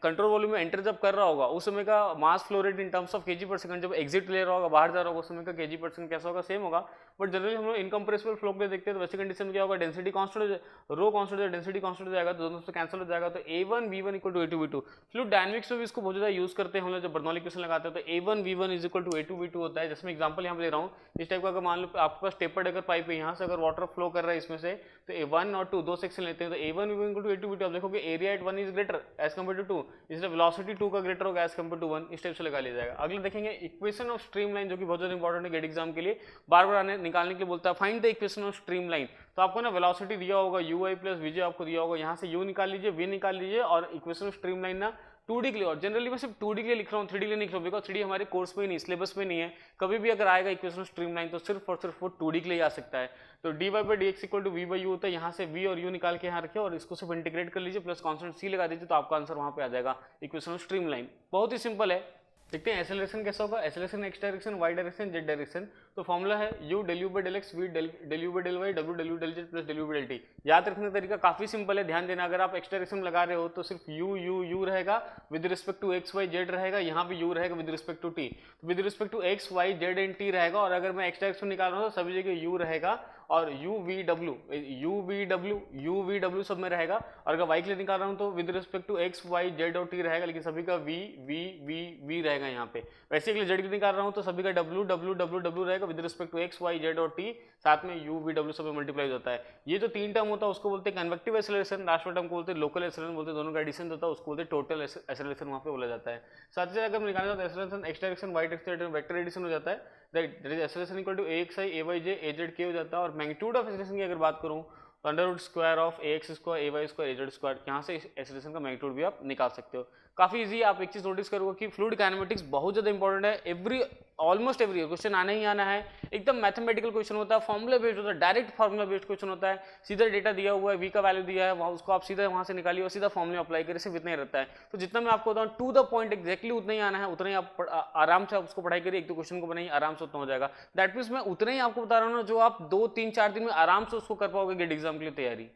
कंट्रोल वॉल्यूम में एंटर जब कर रहा होगा उस समय का मास flow rate in terms of KG per second, जब एग्जिट ले रहा होगा बाहर जा रहा होगा उस समय का केजी पर सेकंड कैसा होगा, सेम होगा। बट जनरली हम लोग इनकम्प्रेसिबल फ्लो के देखते हैं तो वैसे कंडीशन में क्या होगा, डेंसिटी कांस्टेंट रो कांस्टेंट है, डेंसिटी कांस्टेंट हो जाएगा तो दोनों से कैंसिल हो जाएगा। तो a1 v1 equal to a2 v2। Fluid dynamics में भी इसको बहुत ज्यादा यूज करते हैं हम लोग, जब बर्नौली इक्वेशन लगाते हैं तो a1 v1 is equal to a2 v2 होता है। जैसे मैं एग्जांपल यहाँ पे ले रहा हूँ, इस टाइप का अगर मान लो आपके पास टेपर्ड अगर पाइप है, यहाँ से अगर वाटर फ्लो कर रहा है इसमें से, तो a1 और 2 दो सेक्शन लेते हैं तो a1 v1 equal to a2 v2। आप देखोगे area at 1 is greater as compare to 2, इसलिए वेलोसिटी 2 का ग्रेटर होगा एज कम्पेयर टू 1, इस टाइप से लगा लिया जाएगा। अगले देखेंगे इक्वेशन ऑफ स्ट्रीमलाइन, जो कि बहुत ज्यादा इंपॉर्टेंट है गेट एग्जाम के लिए, बार बार निकालने के लिए बोलता है find the equation of streamline. तो आपको ना वेलोसिटी दिया होगा ui प्लस vj आपको दिया होगा, यहाँ से u निकाल लीजिए v निकाल लीजिए, और इक्वेशन ऑफ स्ट्रीमलाइन ना 2D के लिए, और जनरली मैं सिर्फ 2D के लिए लिख रहा हूँ, 3D के लिए नहीं लिख रहा हूँ, बिकॉज 3D हमारे कोर्स में नहीं, सिलेबस में नहीं है। कभी भी अगर आएगा इक्वेशन ऑफ स्ट्रीमलाइन तो सिर्फ और सिर्फ वो 2D के लिए आ सकता है। तो dy by dx equal to v by u होता है, यहाँ से v और u निकाल के यहाँ रखे और इसको सिर्फ इंटीग्रेट कर लीजिए प्लस कॉन्स्टेंट c लगा दीजिए, तो आपका आंसर वहाँ पे आ जाएगा इक्वेशन ऑफ स्ट्रीमलाइन। बहुत ही सिंपल है। देखते हैं एसेलरेशन कैसा होगा। Acceleration x direction, y direction, z direction. तो फॉर्मूला है u del u by del x v del u by del y w del u del z plus del u by del t। याद रखने का तरीका काफी simple है, ध्यान देना। अगर आप एक्स डायरेक्शन लगा रहे हो तो सिर्फ u रहेगा, with respect to x Y z रहेगा, यहाँ पे u रहेगा विद रिस्पेक्ट टू t, तो with respect to x Y z and t रहेगा। और अगर मैं एक्स डायरेक्शन निकाल रहा हूँ तो सभी जगह u रहेगा और u v w सब में रहेगा। और अगर y के लिए निकाल रहा हूँ तो with respect to x y z और t रहेगा, लेकिन सभी का v रहेगा यहाँ पे। वैसे के लिए z के लिए निकाल रहा हूँ तो सभी का w रहेगा with respect to x y z और t, साथ में u v w सब में मल्टीप्लाई हो जाता है। ये जो तीन टर्म होता है उसको बोलते हैं कन्वेक्टिव एक्सेलरेशन, लास्ट वाला टर्म को बोलते हैं लोकल एक्सेलरेशन बोलते हैं, दोनों का एडिशन होता है उसको बोलते हैं टोटल एक्सेलरेशन, वहाँ पे बोला जाता है। साथ ही अगर निकालना तो acceleration x direction y direction vector addition हो जाता है, that is acceleration equal to axi ay j az k हो जाता है। और मैग्नीट्यूड ऑफ एक्सेलरेशन की अगर बात करूँ तो under root square of ax square ay square az square, यहाँ से एक्सेलरेशन का मैग्नीट्यूड भी आप निकाल सकते हो। काफी इजी। आप एक चीज नोटिस करोगे कि फ्लूइड काइनेमेटिक्स बहुत ज्यादा इंपॉर्टेंट है। ऑलमोस्ट एवरी क्वेश्चन आने ही आना है, एकदम मैथमेटिकल क्वेश्चन होता है, फॉर्मुला बेस्ड होता है, डायरेक्ट फॉर्मुला बेस्ड क्वेश्चन होता है। सीधा डेटा दिया हुआ है, v का वैल्यू दिया है, वहाँ उसको आप सीधा वहाँ से निकालिए और सीधा फॉर्मुला अप्लाई करें, सिर्फ इतना ही रहता है। तो जितना मैं आपको बताऊँ टू द पॉइंट एक्जैक्टली उतना ही आना है, उतना ही आप आराम से आप उसको पढ़ाई करिए, एक दो क्वेश्चन को बनाइए, आराम से उतना हो जाएगा। दैट मीन्स मैं उतना ही आपको बता रहा हूँ ना, जो आप 2-3-4 दिन में आराम से उसको कर पाओगे गेट एग्जाम के लिए तैयारी।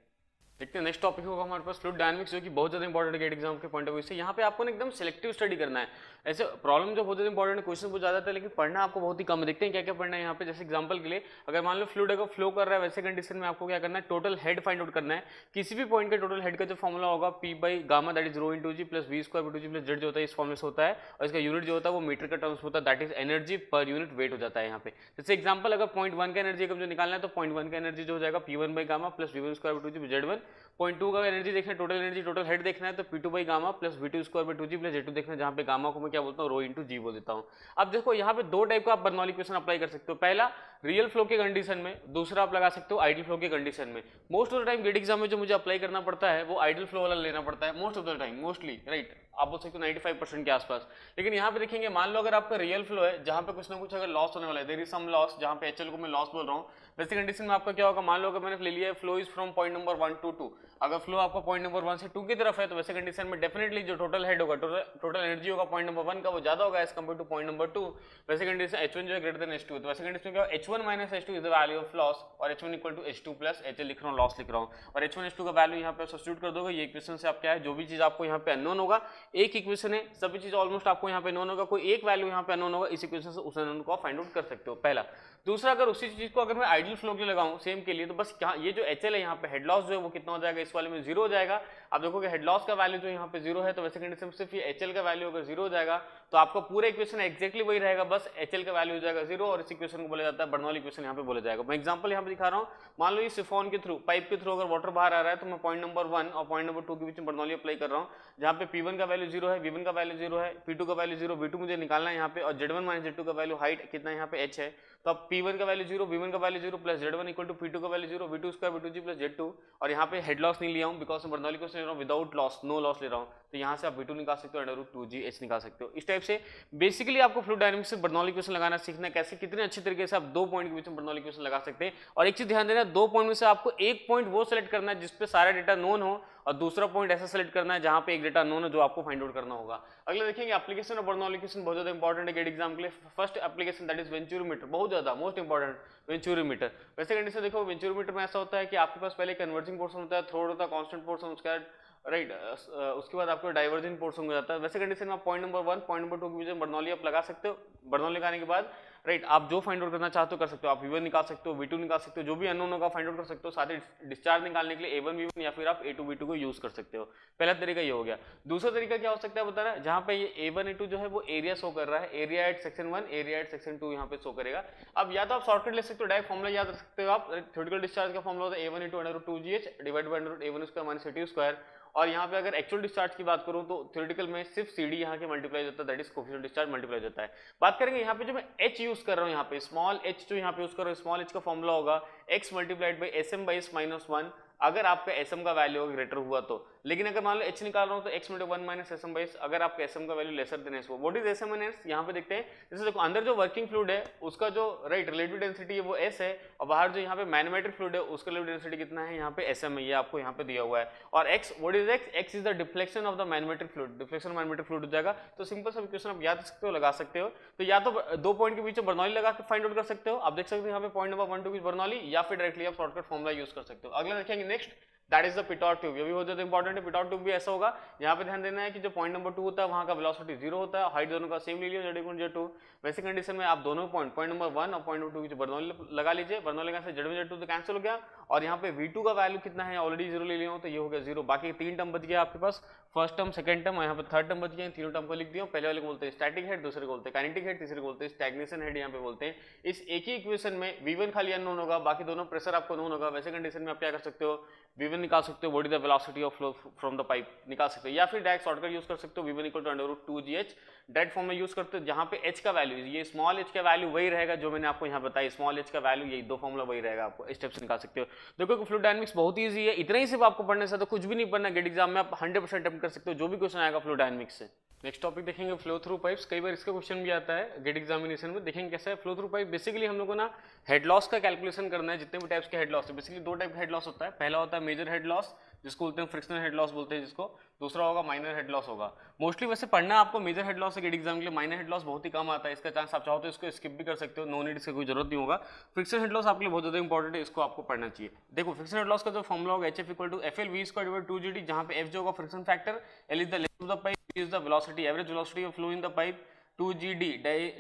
देखते हैं नेक्स्ट टॉपिक होगा हमारे पास फ्लूइड डायनामिक्स, जो कि बहुत ज्यादा इंपॉर्टेंट है गेट एग्जाम के पॉइंट ऑफ व्यू से। यहाँ पे आपको ना एकदम सिलेक्टिव स्टडी करना है। ऐसे प्रॉब्लम जो बहुत ज्यादा इंपॉर्टेंट है, क्वेश्चन बहुत ज्यादा था, लेकिन पढ़ना आपको बहुत ही कम है। देखते हैं क्या क्या पढ़ना है यहाँ पे। जैसे एग्जांपल के लिए अगर मान लो फ्लूइड अगर फ्लो कर रहा है, वैसे कंडीशन में आपको क्या करना है, टोटल हेड फाइंड आउट करना है। किसी भी पॉइंट के टोटल हेड का जो फॉर्मुला होगा p by gamma that is rho into g plus v square into g plus z जो होता है, इस फॉर्मुले से होता है। और इसका यूनिट जो होता है वो मीटर का टर्म्स होता है, that is energy per unit weight हो जाता है यहाँ पे। जैसे एग्जाम्पल अगर पॉइंट 1 का एनर्जी जो निकालना है तो पॉइंट 1 का एनर्जी जो हो जाएगा p1 by gamma plus v1 square into g z 1। Point 2 का एनर्जी देखना है, टोटल एनर्जी टोटल हेड देखना है तो p2 by gamma plus v2 square by 2g plus z2 देखना है, जहाँ पे गामा को मैं क्या बोलता हूँ, रो इंटू जी बोल देता हूँ। अब देखो यहाँ पे दो टाइप का आप बर्नौली इक्वेशन अप्लाई कर सकते हो। पहला रियल फ्लो के कंडीशन में, दूसरा आप लगा सकते हो आइडियल फ्लो के कंडीशन में। Most of the time GATE exam में जो मुझे अप्लाई करना पड़ता है वो आइडियल फ्लो वाला लेना पड़ता है, most of the time, mostly right, आप बोल सकते हो 95% के आसपास। लेकिन यहाँ पे देखेंगे, मान लो अगर आपका रियल फ्लो है जहाँ पे कुछ ना कुछ अगर लॉस होने वाला है, देयर इज सम लॉस, जहाँ पे एचएल को मैं लॉस बोल रहा हूँ, वैसे कंडीशन में आपका क्या होगा, मान लो अगर मैंने ले लिया है flow is from point number 1 to 2, अगर फ्लो आपका पॉइंट नंबर 1 से 2 की तरफ है तो वैसे कंडीशन में डेफिनेटली जो टोटल हेड होगा, टोटल एनर्जी होगा पॉइंट नंबर 1 का, वो ज्यादा होगा as compare to point number 2। वैसे कंडीशन H1 जो है ग्रेटर देन H2, तो वैसे कंडीशन में क्या होगा, H1 minus H2 is the value of loss, और H1 equal to H2 plus HL लिख रहा हूँ, लॉस लिख रहा हूँ, और H1 H2 का वैल्यू यहाँ पे सब्स्टिट्यूट कर दोगे। ये इक्वेशन से आप क्या है, जो भी चीज आपको यहाँ पे अननोन होगा, एक इक्वेशन है, सभी चीज ऑलमोस्ट आपको यहाँ पे नोन होगा, कोई एक वैल्यू यहाँ पे अननोन होगा, इस इक्वेशन से उस अननोन को फाइंड आउट कर सकते हो, पहला। दूसरा, अगर उसी चीज को अगर मैं आइडियल फ्लो के लिए लगाऊं सेम के लिए, तो बस ये जो HL है यहाँ पे हेड लॉस जो है वो कितना हो जाएगा, इस वाले में 0 हो जाएगा। आप देखोगे हेड लॉस का वैल्यू जो यहाँ पे 0 है, तो वैसे कंडीशन में सिर्फ ये HL का वैल्यू अगर 0 हो जाएगा तो आपका पूरा इक्वेशन एक्जैक्टली वही रहेगा, बस HL का वैल्यू हो जाएगा 0, और इस इक्वेशन को बोला जाता है बर्नौली इक्वेशन, यहाँ पे बोला जाएगा। मैं एग्जांपल यहाँ पे दिखा रहा हूँ, मान लो ये सिफॉन के थ्रू, पाइप के थ्रू अगर वाटर बाहर आ रहा है, तो मैं पॉइंट नंबर 1 और पॉइंट नंबर 2 के बीच में बर्नौली अप्लाई कर रहा हूँ, जहाँ पे P1 का वैल्यू 0 है, V1 का वैल्यू 0 है, P2 का वैल्यू 0, V2 मुझे निकालना है यहाँ पे, और Z1 माइनस Z2 का वैल्यू हाइट कितना है यहाँ पे h है, तो अब P1 का वैल्यू 0, V1 का value 0 plus Z1 equal to P2 का value 0, V2 square V2g plus Z2, और यहाँ पे हेड लॉस नहीं लिया हूँ बिकॉज मैं बर्नौली क्वेश्चन ले रहा हूँ विदाउट लॉस, नो लॉस ले रहा हूँ, तो यहाँ से आप V2 निकाल सकते हो, अंडर रूट 2gh निकाल सकते हो। इस टाइप से बेसिकली आपको फ्लूइड डायनामिक्स से बर्नौली क्वेश्चन लगाना सीखना है, कैसे कितने अच्छे तरीके से आप दो पॉइंट के बीच में बर्नौली क्वेश्चन लगा सकते हैं। और एक चीज ध्यान देना, दो पॉइंट में से आपको एक पॉइंट वो सेलेक्ट करना है जिसपे सारा डेटा नोन हो, और दूसरा पॉइंट ऐसा सेलेक्ट करना है जहां पे एक डेटा नोन है जो आपको फाइंड आउट करना होगा। अगला देखेंगे एप्लीकेशन ऑफ बर्नौली क्वेश्चन, बहुत ज्यादा इंपॉर्टेंट है गेट एग्जाम के लिए। फर्स्ट एप्लीकेशन दैट इज वेंचुरोमीटर, बहुत ज्यादा मोस्ट इंपॉर्टेंट वेंचुरोमीटर। वैसे कंडीशन देखो, वेंचुरोमीटर में ऐसा होता है कि आपके पास पहले कन्वर्जिंग पोर्शन होता है, थ्रोड होता है, कांस्टेंट पोर्शन, उसका राइट उसके बाद आपको डाइवर्जिंग पोर्शन हो जाता है। वैसे कंडीशन में आप पॉइंट नंबर 1 पॉइंट नंबर 2 के बीच में बर्नौली आप लगा सकते हो। बर्नौली लगाने के बाद राइट आप जो फाइंड आउट करना चाहते हो कर सकते हो, आप V1 निकाल सकते हो, V2 निकाल सकते हो, जो भी अननोन होगा फाइंड आउट कर सकते हो। साथ ही डिस्चार्ज निकालने के लिए A1 V1 या फिर आप A2 V2 को यूज कर सकते हो। पहला तरीका ये हो गया। दूसरा तरीका क्या हो सकता है बताना, जहां पे ये A1 A2 जो है वो एरिया शो कर रहा है, area at section 1, area at section 2 यहाँ पे शो करेगा। अब या तो आप शॉर्टकट ले सकते हो, डायरेक्ट फॉर्मुला याद रख सकते हो आप, थ्योरेटिकल डिस्चार्ज का फॉर्मुला होता है A1 A2 under root 2gh divide by under root A1 square minus A2 square. और यहाँ पे अगर एक्चुअल डिस्चार्ज की बात करूँ तो थ्योरेटिकल में सिर्फ CD यहाँ के मल्टीप्लाई होता है, that is coefficient discharge multiply होता है। बात करेंगे यहाँ पे जो मैं H यूज कर रहा हूँ, यहाँ पे स्मॉल h जो यहाँ पे यूज कर रहा हूँ, स्मॉल h का फॉर्मुला होगा x multiplied by SM by s minus 1 अगर आपका SM का वैल्यू ग्रेटर हुआ तो। लेकिन अगर मान लो H निकाल रहा हूँ तो x × 1 - SM/s, अगर आपका SM का वैल्यू लेसर देन S हो। What is SM and S? यहाँ पे देखते हैं, जैसे देखो अंदर जो वर्किंग फ्लूइड है उसका जो रिलेटिव डेंसिटी है वो S है, और बाहर जो यहाँ पे मैनोमेट्रिक फ्लूइड है उसका रिलेटिव डेंसिटी कितना है, यहाँ पे SM है, ये आपको यहाँ पे दिया हुआ है। और x, what is x? x is the deflection of the manometric fluid, deflection manometric fluid हो जाएगा। तो सिंपल सा इक्वेशन आप याद सकते हो, लगा सकते हो। तो या तो दो पॉइंट के बीच में बर्नौली लगा के फाइंड आउट कर सकते हो, आप देख सकते हो यहाँ पे पॉइंट नंबर 1 2 की बर्नौली, या फिर डायरेक्टली आप शॉर्टकट फॉर्मूला यूज कर सकते हो। अगला देखेंगे next, that is the pitot tube. ये भी बहुत ज्यादा इंपॉर्टेंट है। पिटॉट ट्यूब भी ऐसा होगा, यहाँ पे ध्यान देना है कि जो पॉइंट नंबर 2 होता है वहां का वेलोसिटी 0 होता है, हाइट दोनों का सेम ले लियो z1 z2। वैसे कंडीशन में आप दोनों पॉइंट नंबर 1 और पॉइंट नंबर 2 की बर्नौली लगा लीजिए। बर्नौली लगाने से z1 z2 तो कैंसिल हो गया, और यहाँ पे v2 का वैल्यू कितना है, ऑलरेडी 0 ले लिया हूं तो ये हो गया 0। बाकी 3 टर्म बच गया आपके पास, फर्स्ट टर्म, सेकंड टर्म, यहाँ पे थर्ड टर्म बच गया। तीनों टर्म को लिख दिया। पहले वाले को बोलते हैं स्टैटिक हेड, दूसरे को बोलते हैं काइनेटिक हेड, तीसरे को बोलते हैं स्टैग्नेशन हेड, यहाँ पे बोलते हैं। इस एक ही इक्वेशन में v1 खाली अननोन होगा, बाकी दोनों प्रेशर आपको नोन होगा। वैसे कंडीशन में आप क्या कर सकते हो, v1 निकाल सकते हो, what is the velocity of flow from the pipe निकाल सकते हो, या फिर डायरेक्ट शॉर्टकट यूज कर सकते हो, v1 = √2gh डायरेक्ट फॉर्म में यूज करते हो, जहां पे h का वैल्यू, ये स्मॉल h का वैल्यू वही रहेगा जो मैंने आपको यहाँ बताया, स्मॉल h का वैल्यू, यही दो फॉर्मूला वही रहेगा, आपको स्टेप से निकाल सकते हो। देखो फ्लूइड डायनामिक्स बहुत ईजी है, इतना ही सिर्फ आपको पढ़ने से, तो कुछ भी नहीं पढ़ना, गेट एग्जाम में आप 100% अटेम्प्ट कर सकते हो जो भी क्वेश्चन आएगा फ्लूइड डायनामिक्स से। नेक्स्ट टॉपिक देखेंगे फ्लो थ्रू पाइप्स। कई बार इसका क्वेश्चन भी आता है गेट एग्जामिनेशन में, देखेंगे कैसा है फ्लो थ्रू पाइप। बेसिकली हम लोग को ना हेड लॉस का कैलकुलेशन करना है, जितने भी टाइप्स के हेड लॉस है। बेसिकली दो टाइप का हेड लॉस होता है, पहला होता है मेजर हेड लॉस, जिसको बोलते हैं फ्रिक्शनल हेड लॉस बोलते हैं जिसको, दूसरा होगा माइनर हेड लॉस होगा। मोस्टली वैसे पढ़ना आपको मेजर हेड लॉस है गेट एग्जाम के लिए, माइनर हेड लॉस बहुत ही कम आता है, इसका चांस आप चाहो तो इसको स्किप भी कर सकते हो, नो नीड, इसका कोई जरूरत नहीं होगा। फ्रिक्शनल हेड लॉस आपके लिए बहुत ज्यादा इंपॉर्टेंट है, इसको आपको पढ़ना चाहिए। देखो फ्रिक्शनल हेड लॉस का जो फॉर्मूला होगा HF = FL/V²/2GD, जहां पे F जो होगा friction factor, L is the length of the pipe, V is the velocity, average velocity of flow in the pipe, 2GD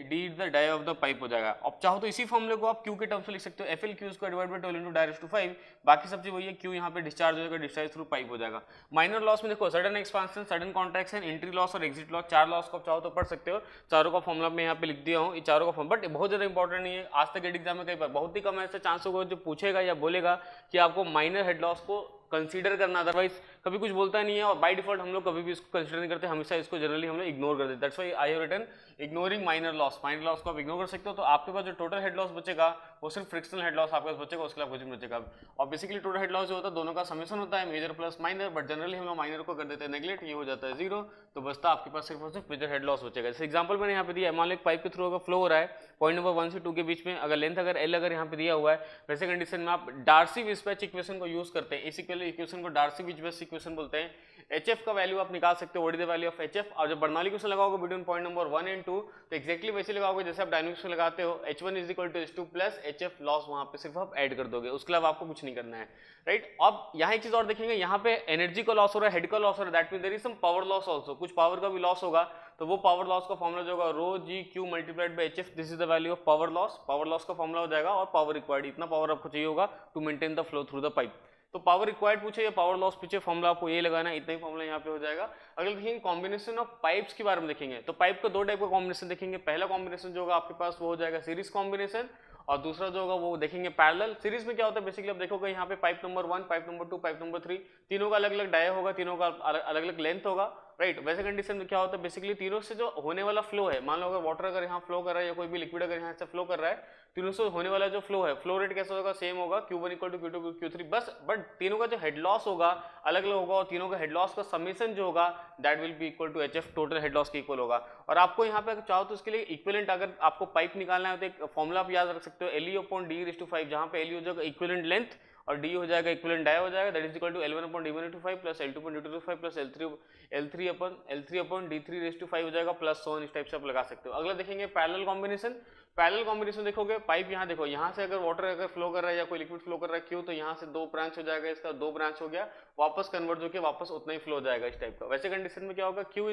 D is the dia of the pipe हो जाएगा। अब चाहो तो इसी फॉर्मूले को आप Q के टर्म्स में लिख सकते हो, FL/Q² / 10⁵, बाकी सब चीज वही है, Q यहाँ पे डिस्चार्ज हो जाएगा, डिस्चार्ज थ्रू पाइप हो जाएगा। माइनर लॉस में देखो sudden expansion, sudden contraction, entry loss और एग्जिट लॉस, 4 लॉस को आप चाहो तो पढ़ सकते हो। चारों का फॉर्मूला मैं यहाँ पे लिख दिया हूँ, ये चारों का फॉर्मूला, बट बहुत ज्यादा इंपॉर्टेंट नहीं है। आज तक गेट एग्जाम में कई बार बहुत ही कम ऐसे चांस होगा जो पूछेगा या बोलेगा कि आपको माइनर हेड लॉस को कंसीडर करना, अदरवाइज कभी कुछ बोलता नहीं है, और बाय डिफॉल्ट हम लोग कभी भी इसको कंसीडर नहीं करते, हमेशा इसको जनरली हम लोग इग्नोर कर देते। That's why I have written ignoring minor loss. Minor loss को आप इग्नोर कर सकते हो, तो आपके पास जो टोटल हेड लॉस बचेगा वो सिर्फ फ्रिक्शनल हेड लॉस आपके पास बचेगा, उसके अलावा कुछ नहीं बचेगा। और बेसिकली टोटल हेड लॉस जो होता है दोनों का समेशन होता है, major plus minor, but generally हम लोग माइनर को कर देते हैं नेग्लेक्ट, ये हो जाता है 0, तो बचता आपके पास सिर्फ और सिर्फ मेजर हेड लॉस बचेगा। जैसे एग्जांपल मैंने यहाँ पे दिया, मान लो एक पाइप के थ्रू अगर फ्लो हो रहा है पॉइंट नंबर 1 से 2 के बीच में, अगर लेंथ अगर L अगर यहाँ पे दिया हुआ है, वैसे कंडीशन में आप डार्सी-विस्पैच इक्वेशन को यूज करते हैं। इस इक्वेशन को डार्सी-विस्पैच इक्वेशन बोलते हैं। HF का वैल्यू आप निकाल सकते हो, what is the value of HF, और जब बर्नौली क्वेश्चन लगाओगे बिटवीन पॉइंट नंबर 1 and 2, तो एक्जैक्टली वैसे लगाओगे जैसे आप डायनामिक्स में लगाते हो, H1 = H2 plus HF loss, वहां पे सिर्फ आप ऐड कर दोगे, उसके अलावा आपको कुछ नहीं करना है, राइट। अब यहाँ एक चीज और देखेंगे, यहाँ पे एनर्जी का लॉस हो रहा है, हेड का लॉस हो रहा है, that mean there is some power loss also, कुछ पावर का भी लॉस होगा, तो वो पावर लॉस का फॉर्मूला जो होगा ρGQ × HF, this is the value of power loss. Power loss का फॉर्मूला हो जाएगा, और पावर रिक्वायर्ड, इतना पावर आपको चाहिए होगा to maintain the flow through the pipe. तो पावर रिक्वायर्ड पूछे या पावर लॉस पूछे, फॉर्मूला आपको ये लगाना है, इतना ही फॉर्मूला यहाँ पे हो जाएगा। अगर देखेंगे कॉम्बिनेशन ऑफ पाइप्स के बारे में देखेंगे, तो पाइप का दो टाइप का कॉम्बिनेशन देखेंगे। पहला कॉम्बिनेशन जो होगा आपके पास वो हो जाएगा सीरीज कॉम्बिनेशन, और दूसरा जो होगा वो देखेंगे पैरेलल। सीरीज में क्या होता है, बेसिकली आप देखोगे यहाँ पे pipe number 1, pipe number 2, pipe number 3, तीनों का अलग अलग डाया होगा, तीनों का अलग अलग लेंथ होगा, राइट। वैसे कंडीशन में क्या होता है, बेसिकली तीनों से जो होने वाला फ्लो है, मान लो अगर वाटर अगर यहाँ फ्लो कर रहा है या कोई भी लिक्विड अगर यहाँ से फ्लो कर रहा है, तीनों से होने वाला जो फ्लो है, फ्लो रेट कैसा होगा, सेम होगा, Q1 = Q2 Q3 बस, बट तीनों का जो हेड लॉस होगा अलग अलग होगा, और तीनों का हेड लॉस का समेशन जो होगा that will be equal to HF, total head loss के इक्वल होगा। और आपको यहाँ पे अगर चाहो तो उसके लिए इक्विवेलेंट, अगर आपको पाइप निकालना है तो एक फॉर्मूला आप याद रख सकते हो, LE/D⁵, जहाँ पे LE हो जाएगा इक्विवेलेंट लेंथ और D हो जाएगा इक्विवेलेंट डाया हो जाएगा, that is equal to L1/D1/5 plus L2/D2/5 plus L3/D3/5 हो जाएगा, प्लस सो ऑन, इस टाइप से आप लगा सकते हो। अगला देखेंगे पैरेलल कॉम्बिनेशन। पैरेलल कॉम्बिनेशन देखोगे, पाइप यहाँ देखो, यहाँ से अगर वाटर अगर फ्लो कर रहा है या कोई लिक्विड फ्लो कर रहा है Q, तो यहाँ से 2 ब्रांच हो जाएगा, इसका 2 ब्रांच हो गया, वापस कन्वर्ट होकर वापस उतना ही फ्लो हो जाएगा इस टाइप का। वैसे कंडीशन में क्या होगा, Q =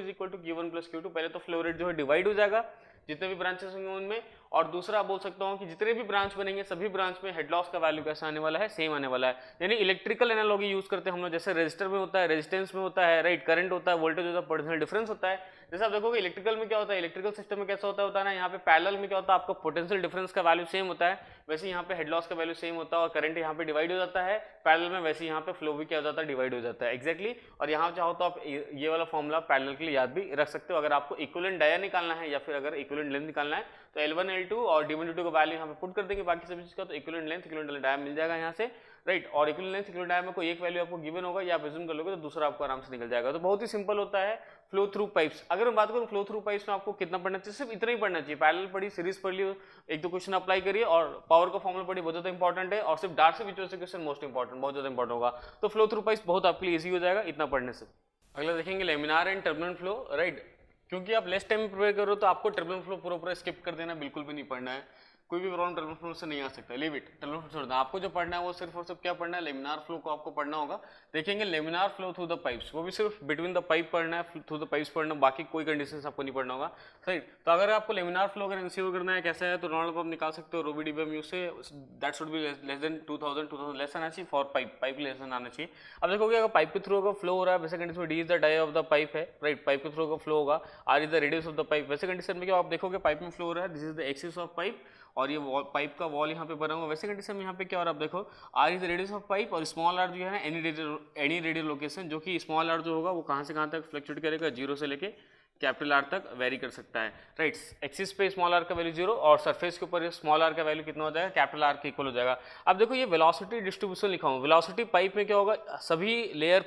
Q1 + Q2, पहले तो फ्लो रेट जो है डिवाइड हो जाएगा जितने भी ब्रांचेस होंगे उनमें, और दूसरा बोल सकता हूँ कि जितने भी ब्रांच बनेंगे सभी ब्रांच में हेड लॉस का वैल्यू कैसा आने वाला है, सेम आने वाला है। यानी इलेक्ट्रिकल एनालॉजी यूज करते हैं हम लोग, जैसे रेजिस्टर में होता है, रेजिस्टेंस में होता है, राइट, करंट होता है, वोल्टेज होता है, पोटेंशियल डिफरेंस होता है। जैसे आप देखोगे इलेक्ट्रिकल में क्या होता है, इलेक्ट्रिकल सिस्टम में कैसा होता है ना, यहाँ पे पैरेलल में क्या होता है, आपका पोटेंशियल डिफरेंस का वैल्यू सेम होता है, वैसे यहाँ पे हेड लॉस का वैल्यू सेम होता है, और करंट यहाँ पे डिवाइड हो जाता है पैरेलल में, वैसे यहाँ पे फ्लो भी क्या हो जाता है, डिवाइड हो जाता है, एक्जैक्टली। और यहाँ चाहो तो आप ये वाला फॉर्मूला पैरेलल के लिए याद भी रख सकते हो, अगर आपको इक्विवेलेंट डाया निकालना है या फिर अगर इक्विवेलेंट लेंथ निकालना है, तो L1 L2 और D1 D2 का वैल्यू यहाँ पे पुट कर देंगे, बाकी सभी चीज का तो इक्विवेलेंट लेंथ इक्विवेलेंट डाया मिल जाएगा यहाँ से। राइट, और इक्विवेलेंट लेंथ इक्विवेलेंट डाया में कोई एक वैल्यू आपको गिवन होगा या आप अज्यूम कर लोगे तो दूसरा आपको आराम से निकल जाएगा। तो बहुत ही सिंपल होता है फ्लो थ्रू पाइप्स। अगर मैं बात करूं फ्लो थ्रू पाइप्स में आपको कितना पढ़ना चाहिए, सिर्फ इतना ही पढ़ना चाहिए, पैरेलल पढ़ी, सीरीज पढ़ ली, एक दो क्वेश्चन अप्लाई करिए और पावर का फॉर्मूला पढ़िए, बहुत ज्यादा इंपॉर्टेंट है, और सिर्फ डार्क से बीच से क्वेश्चन मोस्ट इंपॉर्टेंट, बहुत ज्यादा इंपॉर्टेंट होगा। तो फ्लो थ्रू पाइप्स बहुत आपके लिए ईजी हो जाएगा इतना पढ़ने से। अगला देखेंगे laminar and turbulent flow, right. क्योंकि आप लेस टाइम में प्रिपेयर करो तो आपको टर्बुलेंट फ्लो पूरा स्किप कर देना, बिल्कुल भी नहीं पढ़ना है, कोई भी प्रॉब्लम टर्बुलेंट फ्लो से नहीं आ सकता, लीव इट, टर्बुलेंट फ्लो छोड़ दो। आपको जो पढ़ना है वो सिर्फ और सिर्फ क्या पढ़ना है, लेमिनार फ्लो को आपको पढ़ना होगा। देखेंगे laminar flow through the pipes, वो भी सिर्फ बिटवीन द पाइप पढ़ना है, थ्रू द पाइप्स पढ़ना, बाकी कोई कंडीशंस आपको नहीं पढ़ना होगा, सही। तो अगर आपको लेमिनार फ्लो अगर एनसीओ करना है कैसा है तो नॉर्मल आप निकाल सकते हो रोबी डीबीएम यूज से, that should be less than 2000 less आना चाहिए फॉर पाइप लेस देन आना चाहिए। अब देखोगे अगर पाइप के थ्रू अगर फ्लो हो रहा है वैसे कंडीशन में D is the dia of the pipe है, राइट, पाइप के थ्रू अगर फ्लो होगा, R is the radius of the pipe, वैसे कंडीशन में क्या आप देखोगे पाइप में फ्लो हो रहा है, this is the axis of pipe और ये पाइप का वॉल यहाँ पे बना हुआ, वैसे कंडीशन में यहाँ पे क्या हो रहा है आप देखो, R is the radius of pipe और स्मॉल आर जो है ना एनी रेडियल लोकेशन, जो कि स्मॉल आर जो होगा वो कहाँ से कहाँ तक फ्लक्चुएट करेगा, जीरो से लेके कैपिटल आर तक वेरी कर सकता है, राइट। एक्सिस पे स्मॉल आर का वैल्यू जीरो और सरफेस के ऊपर स्मॉल आर का वैल्यू कितना हो जाएगा, कैपिटल आर के इक्वल हो जाएगा। अब देखो ये वेलोसिटी डिस्ट्रीब्यूशन लिखा हूँ, वेलोसिटी पाइप में क्या होगा, सभी लेयर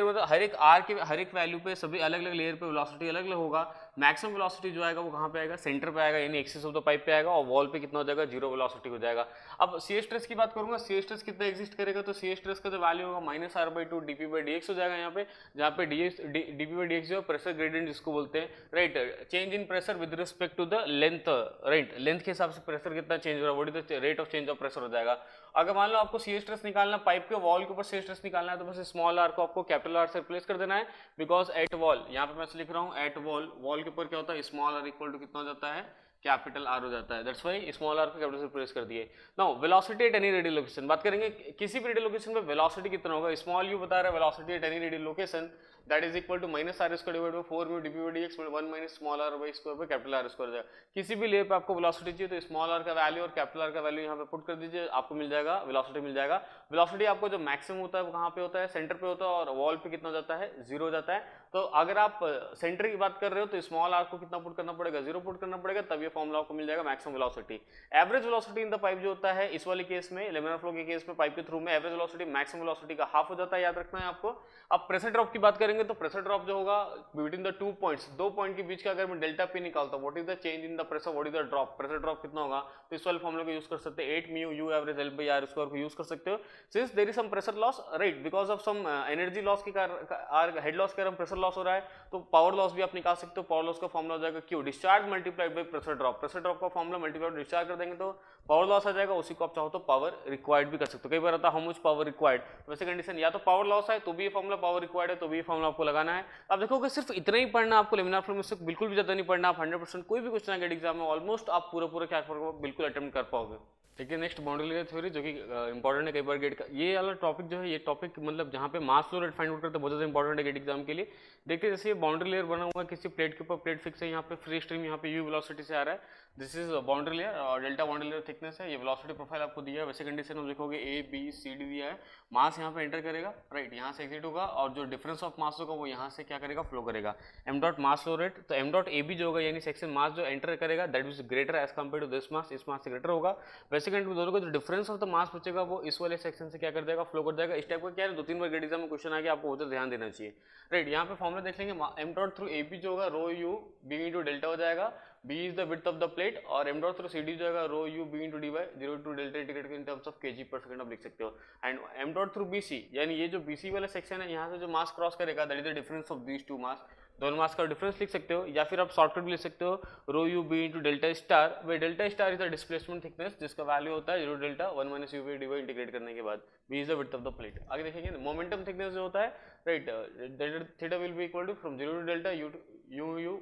मतलब हर एक आर के हर एक वैल्यू पे सभी अलग अलग लेयर पे वेलोसिटी अलग अलग होगा। मैक्सिमम वेलोसिटी जो आएगा वो कहाँ पे आएगा, सेंटर पे आएगा, यानी एक्सिस ऑफ द पाइप पे आएगा और वॉल पे कितना हो जाएगा, जीरो वेलोसिटी हो जाएगा। अब सी स्ट्रेस की बात करूंगा, सी स्ट्रेस कितना एग्जिस्ट करेगा, तो सी स्ट्रेस का जो वैल्यू होगा -r/2 dp/dx हो जाएगा यहाँ पे, जहाँ पे dp/dx जो है प्रेशर ग्रेडियंट जिसको बोलते हैं, right, change in pressure with respect to the length, right, length के हिसाब से प्रेशर कितना चेंज हो रहा है, what is the rate of change of pressure हो जाएगा। अगर मान लो आपको सी स्ट्रेस निकालना, पाइप के वॉल के ऊपर सी स्ट्रेस निकालना है तो बस स्मॉल आर को आपको कैपिटल आर से रिप्लेस कर देना है, बिकॉज एट वॉल, यहाँ पे मैं लिख रहा हूँ एट वॉल के ऊपर क्या होता है, स्मॉल आर इक्वल टू कितना हो जाता है, कैपिटल आर हो जाता है, दैट्स व्हाई स्मॉल आर को कैपिटल से रिप्लेस कर दिए। Now velocity at any radial location, बात करेंगे किसी भी रेडियल लोकेशन पे वेलोसिटी कितना होगा, स्मॉल यू बता रहा है velocity at any radial location that is equal to -r² divide by 4 mu dp/dx 1 minus small r by square पे कैपिटल आर स्क्वायर हो जाएगा। किसी भी लेयर पे आपको वेलोसिटी चाहिए तो स्मॉल आर का वैल्यू और कैपिटल आर का वैल्यू यहाँ पे पुट कर दीजिए, आपको मिल जाएगा वेलोसिटी मिल जाएगा। वेलोसिटी आपको जो मैक्सिमम होता है वो कहाँ पे होता है, सेंटर पे होता है और वॉल पे कितना हो जाता है, जीरो हो जाता है। तो अगर आप सेंटर की बात कर रहे हो तो स्मॉल आर को कितना पुट करना पड़ेगा, जीरो पुट करना पड़ेगा, तब ये फॉर्मूला आपको मिल जाएगा maximum velocity. Average velocity in the pipe जो होता है इस वाले केस में, लेमिनार फ्लो के केस में पाइप के थ्रू में एवरेज वेलोसिटी मैक्सिमम वेलोसिटी का हाफ हो जाता है, याद रखना है आपको। अब प्रेशर ड्रॉप की बात करेंगे तो प्रेशर ड्रॉप जो होगा बिटवीन द 2 पॉइंट्स, दो पॉइंट के बीच का अगर मैं डेल्टा पी निकालता हूं, what is the change in the pressure, what is the drop, pressure drop कितना होगा, तो इस वाले फॉर्मूला को यूज कर सकते हैं, 8 mu u average L by R square को यूज कर सकते हो। Since there is some pressure loss, right, because of some energy loss के कारण हेड लॉस के कारण प्रेशर लॉस हो रहा है, तो पावर लॉस भी आप निकाल सकते हो। पावर लॉस का फॉर्मूला हो जाएगा Q discharge multiplied by pressure drop, pressure drop का फॉर्मूला मल्टीप्लाइड डिस्चार्ज कर देंगे तो पावर लॉस आ जाएगा, उसी को आप चाहो तो पावर रिक्वायर्ड भी कर सकते हो। कई बार आता है हाउ मच पावर रिक्वायर्ड, वैसे कंडीशन या तो पावर लॉस है तो भी ये फॉर्मूला, पावर रिक्वायर्ड है तो भी ये फॉर्मूला आपको लगाना है। अब देखोगे सिर्फ इतना ही पढ़ना आपको लेमिनार फ्लो में से, बिल्कुल भी ज्यादा नहीं पढ़ना, आप 100% कोई भी क्वेश्चन गेट एग्जाम में ऑलमोस्ट आप पूरा क्या बिल्कुल अटेम्प्ट कर पाओगे। ठीक है, नेक्स्ट बाउंड्री लेयर थ्योरी जो कि इंपॉर्टेंट है कई बार गेट का, ये वाला टॉपिक जो है, ये टॉपिक मतलब जहाँ पे मास फ्लो रेट फाइंड आउट करते हैं बहुत ज़्यादा इंपॉर्टेंट है गेट एग्जाम के लिए। देखिए जैसे ये बाउंड्री लेयर बना हुआ है किसी प्लेट के ऊपर, प्लेट फिक्स है, यहाँ पे फ्री स्ट्रीम यहाँ पे यू वेलोसिटी से आ रहा है, दिस इज बाउंड्री लेयर और डेल्टा बाउंड्री लेयर थिकनेस है, ये वेलोसिटी प्रोफाइल आपको दिया है। वैसे कंडीशन में देखोगे ए बी सी डी दिया है, मास यहाँ पे एंटर करेगा, राइट, यहाँ से एग्जिट होगा और जो डिफरेंस ऑफ मास होगा वो यहाँ से क्या करेगा, फ्लो करेगा, m dot mass flow rate. तो एम डॉट ए बी जो होगा यानी सेक्शन मास जो एंटर करेगा that is greater as compare to this mass, इस मास से ग्रेटर होगा। वैसे कंडीशन में दोनों का जो डिफरेंस ऑफ द मास बचेगा वो इस वाले सेक्शन से क्या कर देगा, फ्लो कर जाएगा। इस टाइप का क्या है, 2-3 बार गेट एग्जाम में क्वेश्चन आ गया, आपको बहुत ध्यान देना चाहिए, राइट। यहाँ पे फॉर्मूला देख लेंगे, m dot through a b जो होगा rho u b into delta हो जाएगा, b is the width of the plate और m dot through cd जो है रो u b into dy 0 to delta integrate in terms of kg पर second आप लिख सकते हो। And m dot through bc यानी ये जो bc वाला सेक्शन है यहाँ से जो मास क्रॉस करेगा that is the difference of these two mass, दोनों मास का डिफरेंस लिख सकते हो, या फिर आप शॉर्टकट भी लिख सकते हो rho u b into delta star, where delta star is the displacement thickness जिसका वैल्यू होता है 0 delta 1 minus u b d y integrate करने के बाद, b is the width of the plate. आगे देखेंगे मोमेंटम थिकनेस जो होता है, right, delta theta will be equal to from 0 to delta u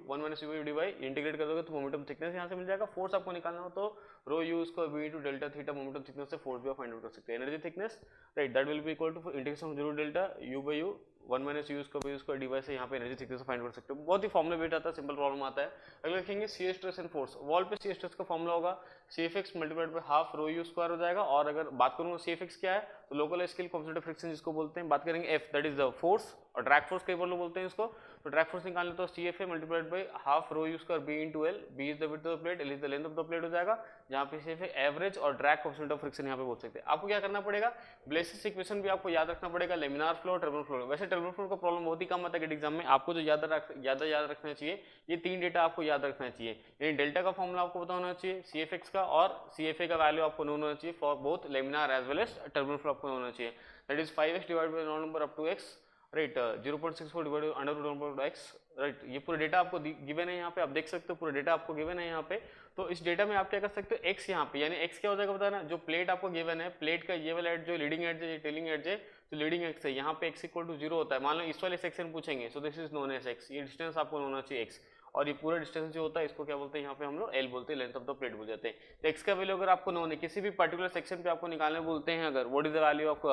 1 minus u d y integrate कर दोगे तो मोमेंटम थिकनेस यहाँ से मिल जाएगा। फोर्स आपको निकालना हो तो रो यू उसको b into delta theta momentum thickness से फोर्स भी आप फाइंड आउट कर सकते हैं। Energy thickness, right, that will be equal to integration 0 delta u by u 1 minus u उसका उसका डिवाइस से यहाँ पे एनर्जी थिकनेस फाइंड कर सकते हो। बहुत ही फॉर्मूला बेट आता है, सिंपल प्रॉब्लम आता है। अगला देखेंगे shear stress and force, wall पे सी स्ट्रेस का फॉर्मूला होगा C f x multiplied by half rho u square हो जाएगा। और अगर बात करूँगा सी एफ एक्स क्या है तो local scale coefficient of friction जिसको बोलते हैं। बात करेंगे F, that is the force, और ड्रैग फोर्स कई बार लोग बोलते हैं इसको। तो ड्रैग फोर्स निकालने तो CFA multiplied by half rho use कर B into L, B is the width of the plate, L is the length of the plate हो जाएगा, जहाँ पे CFA एवरेज और ड्रैग कोएफिशिएंट ऑफ फ्रिक्शन यहाँ पे बोल सकते हैं। आपको क्या करना पड़ेगा, ब्लेसिस इक्वेशन भी आपको याद रखना पड़ेगा, लेमिनार फ्लो और टर्बुलेंट फ्लो। वैसे टर्बुलेंट फ्लो का प्रॉब्लम बहुत ही कम आता है एग्जाम में, आपको जो याद रखना चाहिए ये 3 डेटा आपको याद रखना चाहिए, यानी डेल्टा का फॉर्मूला आपको पता होना चाहिए, CFX का और CFA का वैल्यू आपको नोन होना चाहिए for both laminar as well as turbulent flow आपको होना चाहिए, that is 5x divided by non number up to x, right 0.64 divided under root x, right. ये पूरा डेटा आपको गिवन है यहाँ पे, आप देख सकते हो पूरा डेटा आपको गिवन है यहाँ पे। तो इस डेटा में आप क्या कर सकते हो, x यहाँ पे, यानी x क्या हो जाएगा बताना, जो प्लेट आपको गिवन है, प्लेट का ये वाला एज जो लीडिंग एज है, ये टेलिंग एज है, तो लीडिंग एक्स है, यहाँ पे x इक्वल टू 0 होता है, मान लो इस वाले सेक्शन पूछेंगे, so this is known as x, ये डिस्टेंस आपको होना चाहिए x, और ये पूरा डिस्टेंस जो होता है इसको क्या बोलते हैं यहाँ पे हम लोग L बोलते हैं, लेंथ ऑफ द प्लेट बोल जाते हैं। तो x का वैल्यू अगर आपको नोन है, किसी भी पर्टिकुलर सेक्शन पे आपको निकालने बोलते हैं अगर, what is the value of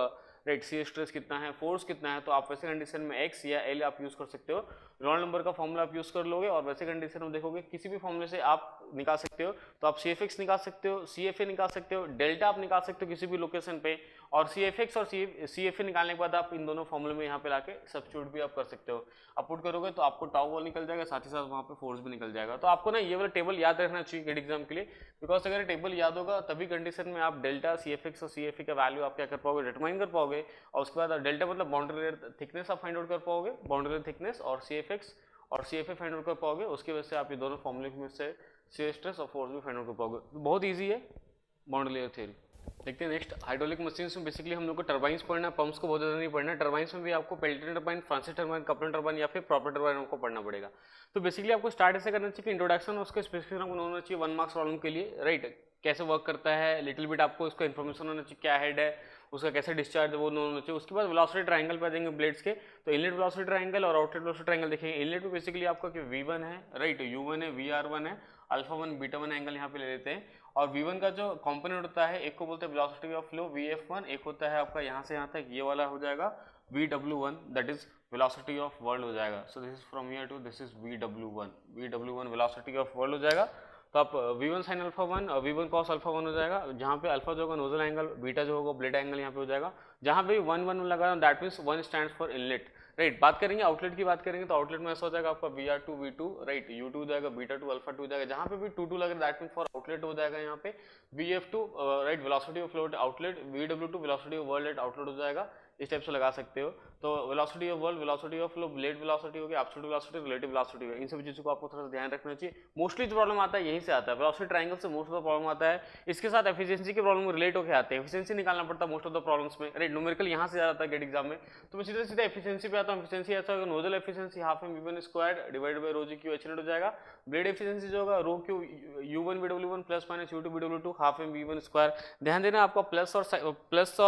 right shear stress कितना है, फोर्स कितना है, तो आप वैसे कंडीशन में x या L आप यूज कर सकते हो, रोल नंबर का फॉर्मूला आप यूज कर लोगे, और वैसे कंडीशन में देखोगे किसी भी फॉर्मूले से आप निकाल सकते हो, तो आप CFX निकाल सकते हो, CFA निकाल सकते हो, डेल्टा आप निकाल सकते हो किसी भी लोकेशन पे, और CFX और CFA निकालने के बाद आप इन दोनों फॉर्मूले में यहाँ पे लाके सब्स्टिट्यूट भी आप कर सकते हो। आप पुट करोगे तो आपको टाउ वॉल निकल जाएगा, साथ ही साथ वहाँ पे फोर्स भी निकल जाएगा। तो आपको ना ये वाला टेबल याद रखना चाहिए गेट एग्जाम के लिए, बिकॉज अगर टेबल याद होगा तभी कंडीशन में आप डेल्टा, CFX और CFA का वैल्यू आप क्या कर पाओगे, डिटरमाइन कर पाओगे, और उसके बाद डेल्टा मतलब बाउंड्री लेयर थिकनेस आप फाइंड आउट कर पाओगे, बाउंड्री लेयर थिकनेस, और CFX और CFA फाइंड आउट कर पाओगे, उसकी वजह से आप ये दोनों फॉर्मूले में से शियर स्ट्रेस और फोर्स भी फाइंड आउट कर पाओगे। बहुत ईजी है बाउंड्री लेयर थ्योरी। देखते हैं नेक्स्ट, हाइड्रोलिक मशीन्स में बेसिकली हम लोग को टर्बाइंस पढ़ना है, पंप्स को बहुत ज़्यादा नहीं पढ़ना है। टर्बाइंस में भी आपको Pelton turbine, Francis turbine, Kaplan turbine या फिर प्रॉपर टर्बाइन आपको पढ़ना पड़ेगा। तो बेसिकली आपको स्टार्ट ऐसे करना चाहिए कि इंट्रोडक्शन उसके स्पेसिफिकेशन आपको होना चाहिए 1 मार्क्स प्रॉब्लम के लिए, राइट, कैसे वर्क करता है लिटिल बिट आपको इसका इन्फॉर्मेशन होना चाहिए, क्या हेड है उसका, कैसे डिस्चार्ज है वो होना चाहिए। उसके बाद वेलोसिटी ट्रायंगल पे आ जाएंगे ब्लेड्स के, तो इनलेट वेलोसिटी ट्रायंगल और आउटलेट वेलोसिटी ट्रायंगल देखेंगे। इनलेट में बेसिकली आपका कि V1 है, राइट, U1 है, VR1 है, अल्फा 1 बीटा 1 एंगल यहाँ पे ले लेते हैं, और V1 का जो कंपोनेंट होता है, एक को बोलते हैं वेलोसिटी ऑफ फ्लो VF1, एक होता है आपका यहाँ से यहाँ तक ये वाला हो जाएगा VW1, that is velocity of world हो जाएगा। So this is from here to this is VW1 velocity of world हो जाएगा। तो आप V1 sin अल्फा 1 और V1 cos अल्फा 1 हो जाएगा, जहाँ पे अल्फा जो होगा नोजल एंगल, बीटा जो होगा ब्लेड एंगल यहाँ पे हो जाएगा, जहाँ पे 1 लगा that means 1 stands for inlet, right. बात करेंगे आउटलेट की बात करेंगे तो आउटलेट में ऐसा हो जाएगा आपका VR2 V2, राइट, U2 हो जाएगा, बीटा 2 अल्फा 2 हो जाएगा, जहाँ पे भी 2 लगे दैट मीन्स फॉर आउटलेट हो जाएगा यहाँ पे VF2, right, velocity of flow outlet, VW2 velocity of world at outlet हो जाएगा, इस टाइप से लगा सकते हो। तो velocity of world, velocity of flow, blade velocity हो गया, एब्सोल्यूट वेलोसिटी, रिलेटिव वेलोसिटी हो गया, इन सब चीज़ों को आपको थोड़ा सा ध्यान रखना चाहिए। मोस्टली जो प्रॉब्लम आता है यहीं से आता है, वेलोसिटी ट्रायंगल से मोस्ट ऑफ द प्रॉब्लम आता है, इसके साथ एफिशिएंसी के प्रॉब्लम रिलेट होकर आते हैं, एफिशिएंसी निकालना पड़ता है मोस्ट ऑफ द प्रॉब्लम्स में, राइट, न्यूमेरिकल यहाँ से आता है गेट एग्जाम में। तो मैं सीधे एफिशिएंसी पे आता हूँ। एफिशिएंसी ऐसा होगा, nozzle efficiency half m V1 square divided by rho g Q h net हो जाएगा, ब्लेड एफिशिएंसी जो होगा rho Q U1 BW1 plus minus U2 BW2 half m V1 square. ध्यान देना आपको प्लस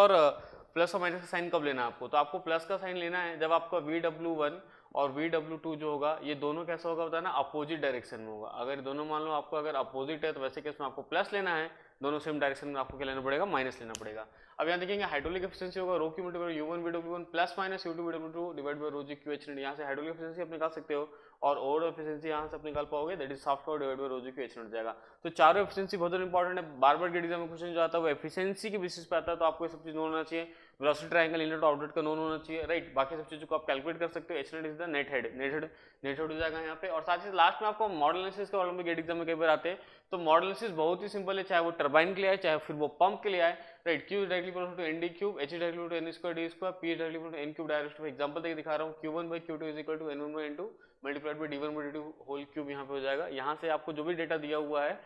और माइनस का साइन कब लेना है आपको, तो आपको प्लस का साइन लेना है जब आपका VW1 और VW2 जो होगा ये दोनों कैसा होगा बताना, अपोजिट डायरेक्शन में होगा। अगर दोनों मान लो आपको अगर अपोजिट है तो वैसे केस में आपको प्लस लेना है, दोनों सेम डायरेक्शन में आपको क्या लेना पड़ेगा, माइनस लेना पड़ेगा। अब यहाँ देखेंगे हाइड्रोलिक एफिशिएंसी होगा rho Q multiply U1 BW1 plus minus U2 BW2 divide by rho g Q h net, यहाँ से हाइड्रोलिक एफिशिएंसी आप निकाल सकते हो, और ओवरऑल एफिशिएंसी यहाँ से आप निकाल पाओगे, that is shaft power divide by rho g Q h net जाएगा। तो चारों एफिशिएंसी बहुत इंपॉर्टेंट है, बार बार गेट एग्जाम में क्वेश्चन जो आता है वो एफिशिएंसी के बेसिस पे आता है, तो आपको ये सब चीज नोन होना चाहिए। वेलोसिटी ट्रायंगल, इनलेट और आउटलेट का नोन होना चाहिए, राइट। बाकी सब चीजों को आप कैलकुलेट कर सकते हो। H net is the net head हो जाएगा यहाँ पे। और साथ ही लास्ट में आपको मॉडल एनालिसिस के प्रॉब्लम भी गेट एग्जाम में कई बार आते हैं, तो मॉडल एनालिसिस बहुत ही सिंपल है, चाहे वो टर्बाइन के लिए आए चाहे फिर वो पंप के लिए आए, right. Q is directly proportional to ND cube, H is directly proportional to N square D square, P is directly proportional to N cube direct. Example देके दिखा रहा हूँ, Q1 by Q2 is equal to N1 by N2 multiplied by D1 by D2 whole cube यहाँ पे हो जाएगा। यहाँ से आपको जो भी डेटा दिया हुआ है,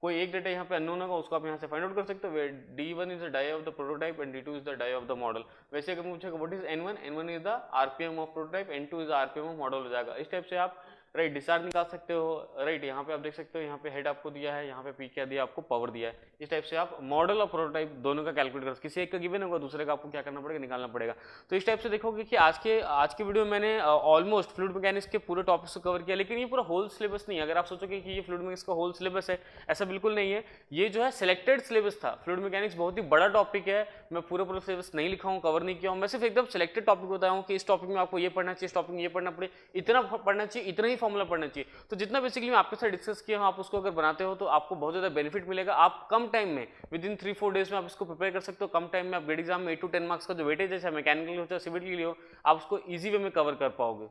कोई एक डेटा यहाँ पे अननोन होगा उसको आप यहाँ से फाइंड आउट कर सकते हो। D1 is the die of the prototype and D2 is the die of the model। वैसे अगर पूछेगा what is N1 is the RPM of prototype, N2 is the RPM of model हो जाएगा। इस type से आप राइट डिस्चार्ज निकाल सकते हो, राइट। यहाँ पे आप देख सकते हो, यहाँ पे हेड आपको दिया है, यहाँ पे पी क्या दिया आपको, पावर दिया है। इस टाइप से आप मॉडल और प्रोटोटाइप दोनों का कैलकुलेट कर, किसी एक का गिवन होगा दूसरे का आपको क्या करना पड़ेगा, निकालना पड़ेगा। तो इस टाइप से देखोगे कि आज के वीडियो में मैंने ऑलमोस्ट फ्लूइड मैकेनिक्स के पूरे टॉपिक्स को कवर किया, लेकिन ये पूरा होल सिलेबस नहीं है। अगर आप सोचोगे कि ये फ्लूइड मैकेनिक्स का होल सिलेबस है, ऐसा बिल्कुल नहीं है। ये जो है सिलेक्टेड सिलेबस था। फ्लूइड मैकेनिक्स बहुत ही बड़ा टॉपिक है, मैं पूरा सिलेबस नहीं लिखा हूँ, कवर नहीं किया हूँ। मैं सिर्फ एकदम सिलेक्टेड टॉपिक बताया हूँ कि इस टॉपिक में आपको ये पढ़ना चाहिए, इस टॉपिक में ये पढ़ना पड़े, इतना पढ़ना चाहिए, इतना ही फॉर्मूला पढ़ना चाहिए। तो जितना बेसिकली मैं आपके साथ डिस्कस किया हूँ, आप उसको अगर बनाते हो तो आपको बहुत ज़्यादा बेनिफिट मिलेगा। आप कम टाइम में, विद इन 3-4 डेज में आप इसको प्रिपेयर कर सकते हो। कम टाइम में आप गेट एग्जाम में 8 to 10 मार्क्स का जो वेटेज है, चाहे मैकेनिकल हो चाहे सिविल के लिए हो, आप उसको ईजी वे में कवर कर पाओगे।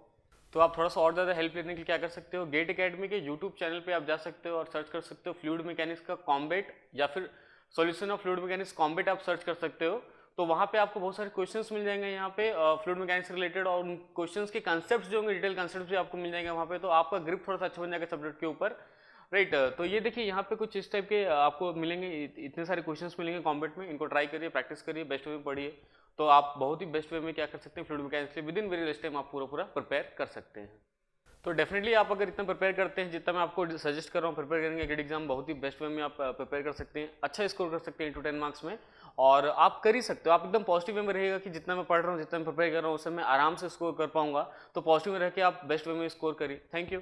तो आप थोड़ा सा और ज़्यादा हेल्प लेने के लिए क्या कर सकते हो, गेट एकेडमी के यूट्यूब चैनल पे आप जा सकते हो और सर्च कर सकते हो फ्लूइड मैकेनिक्स का कॉम्बैट, या फिर solution of fluid mechanics combat आप सर्च कर सकते हो। तो वहाँ पे आपको बहुत सारे क्वेश्चंस मिल जाएंगे यहाँ पे फ्लूइड मैकेनिक्स से रिलेटेड, और उन क्वेश्चंस के कंसेप्ट्स जो होंगे, डिटेल कंसेप्ट्स भी आपको मिल जाएंगे वहाँ पे। तो आपका ग्रिप थोड़ा सा अच्छा बन जाएगा सब्जेक्ट के ऊपर, राइट। तो ये देखिए यहाँ पे कुछ इस टाइप के आपको मिलेंगे, इतने सारे क्वेश्चंस मिलेंगे कॉम्बैट में। इनको ट्राई करिए, प्रैक्टिस करिए, बेस्ट वे में पढ़िए, तो आप बहुत ही बेस्ट वे में क्या कर सकते हैं, फ्लूइड मैकेनिक्स के लिए with in very less time आप पूरा प्रिपेयर कर सकते हैं। तो डेफिनेटली आप अगर इतना प्रिपेयर करते हैं जितना मैं आपको सजेस्ट कर रहा हूँ प्रिपेयर करेंगे, गेट एग्जाम बहुत ही बेस्ट वे में आप प्रिपेयर कर सकते हैं, अच्छा स्कोर कर सकते हैं 8 to 10 मार्क्स में, और आप कर ही सकते हो। आप एकदम पॉजिटिव वे में रहेगा कि जितना मैं पढ़ रहा हूँ, जितना मैं प्रिपेयर कर रहा हूँ, उससे मैं आराम से स्कोर कर पाऊंगा। तो पॉजिटिव में रह के आप बेस्ट वे में स्कोर करिए। Thank you.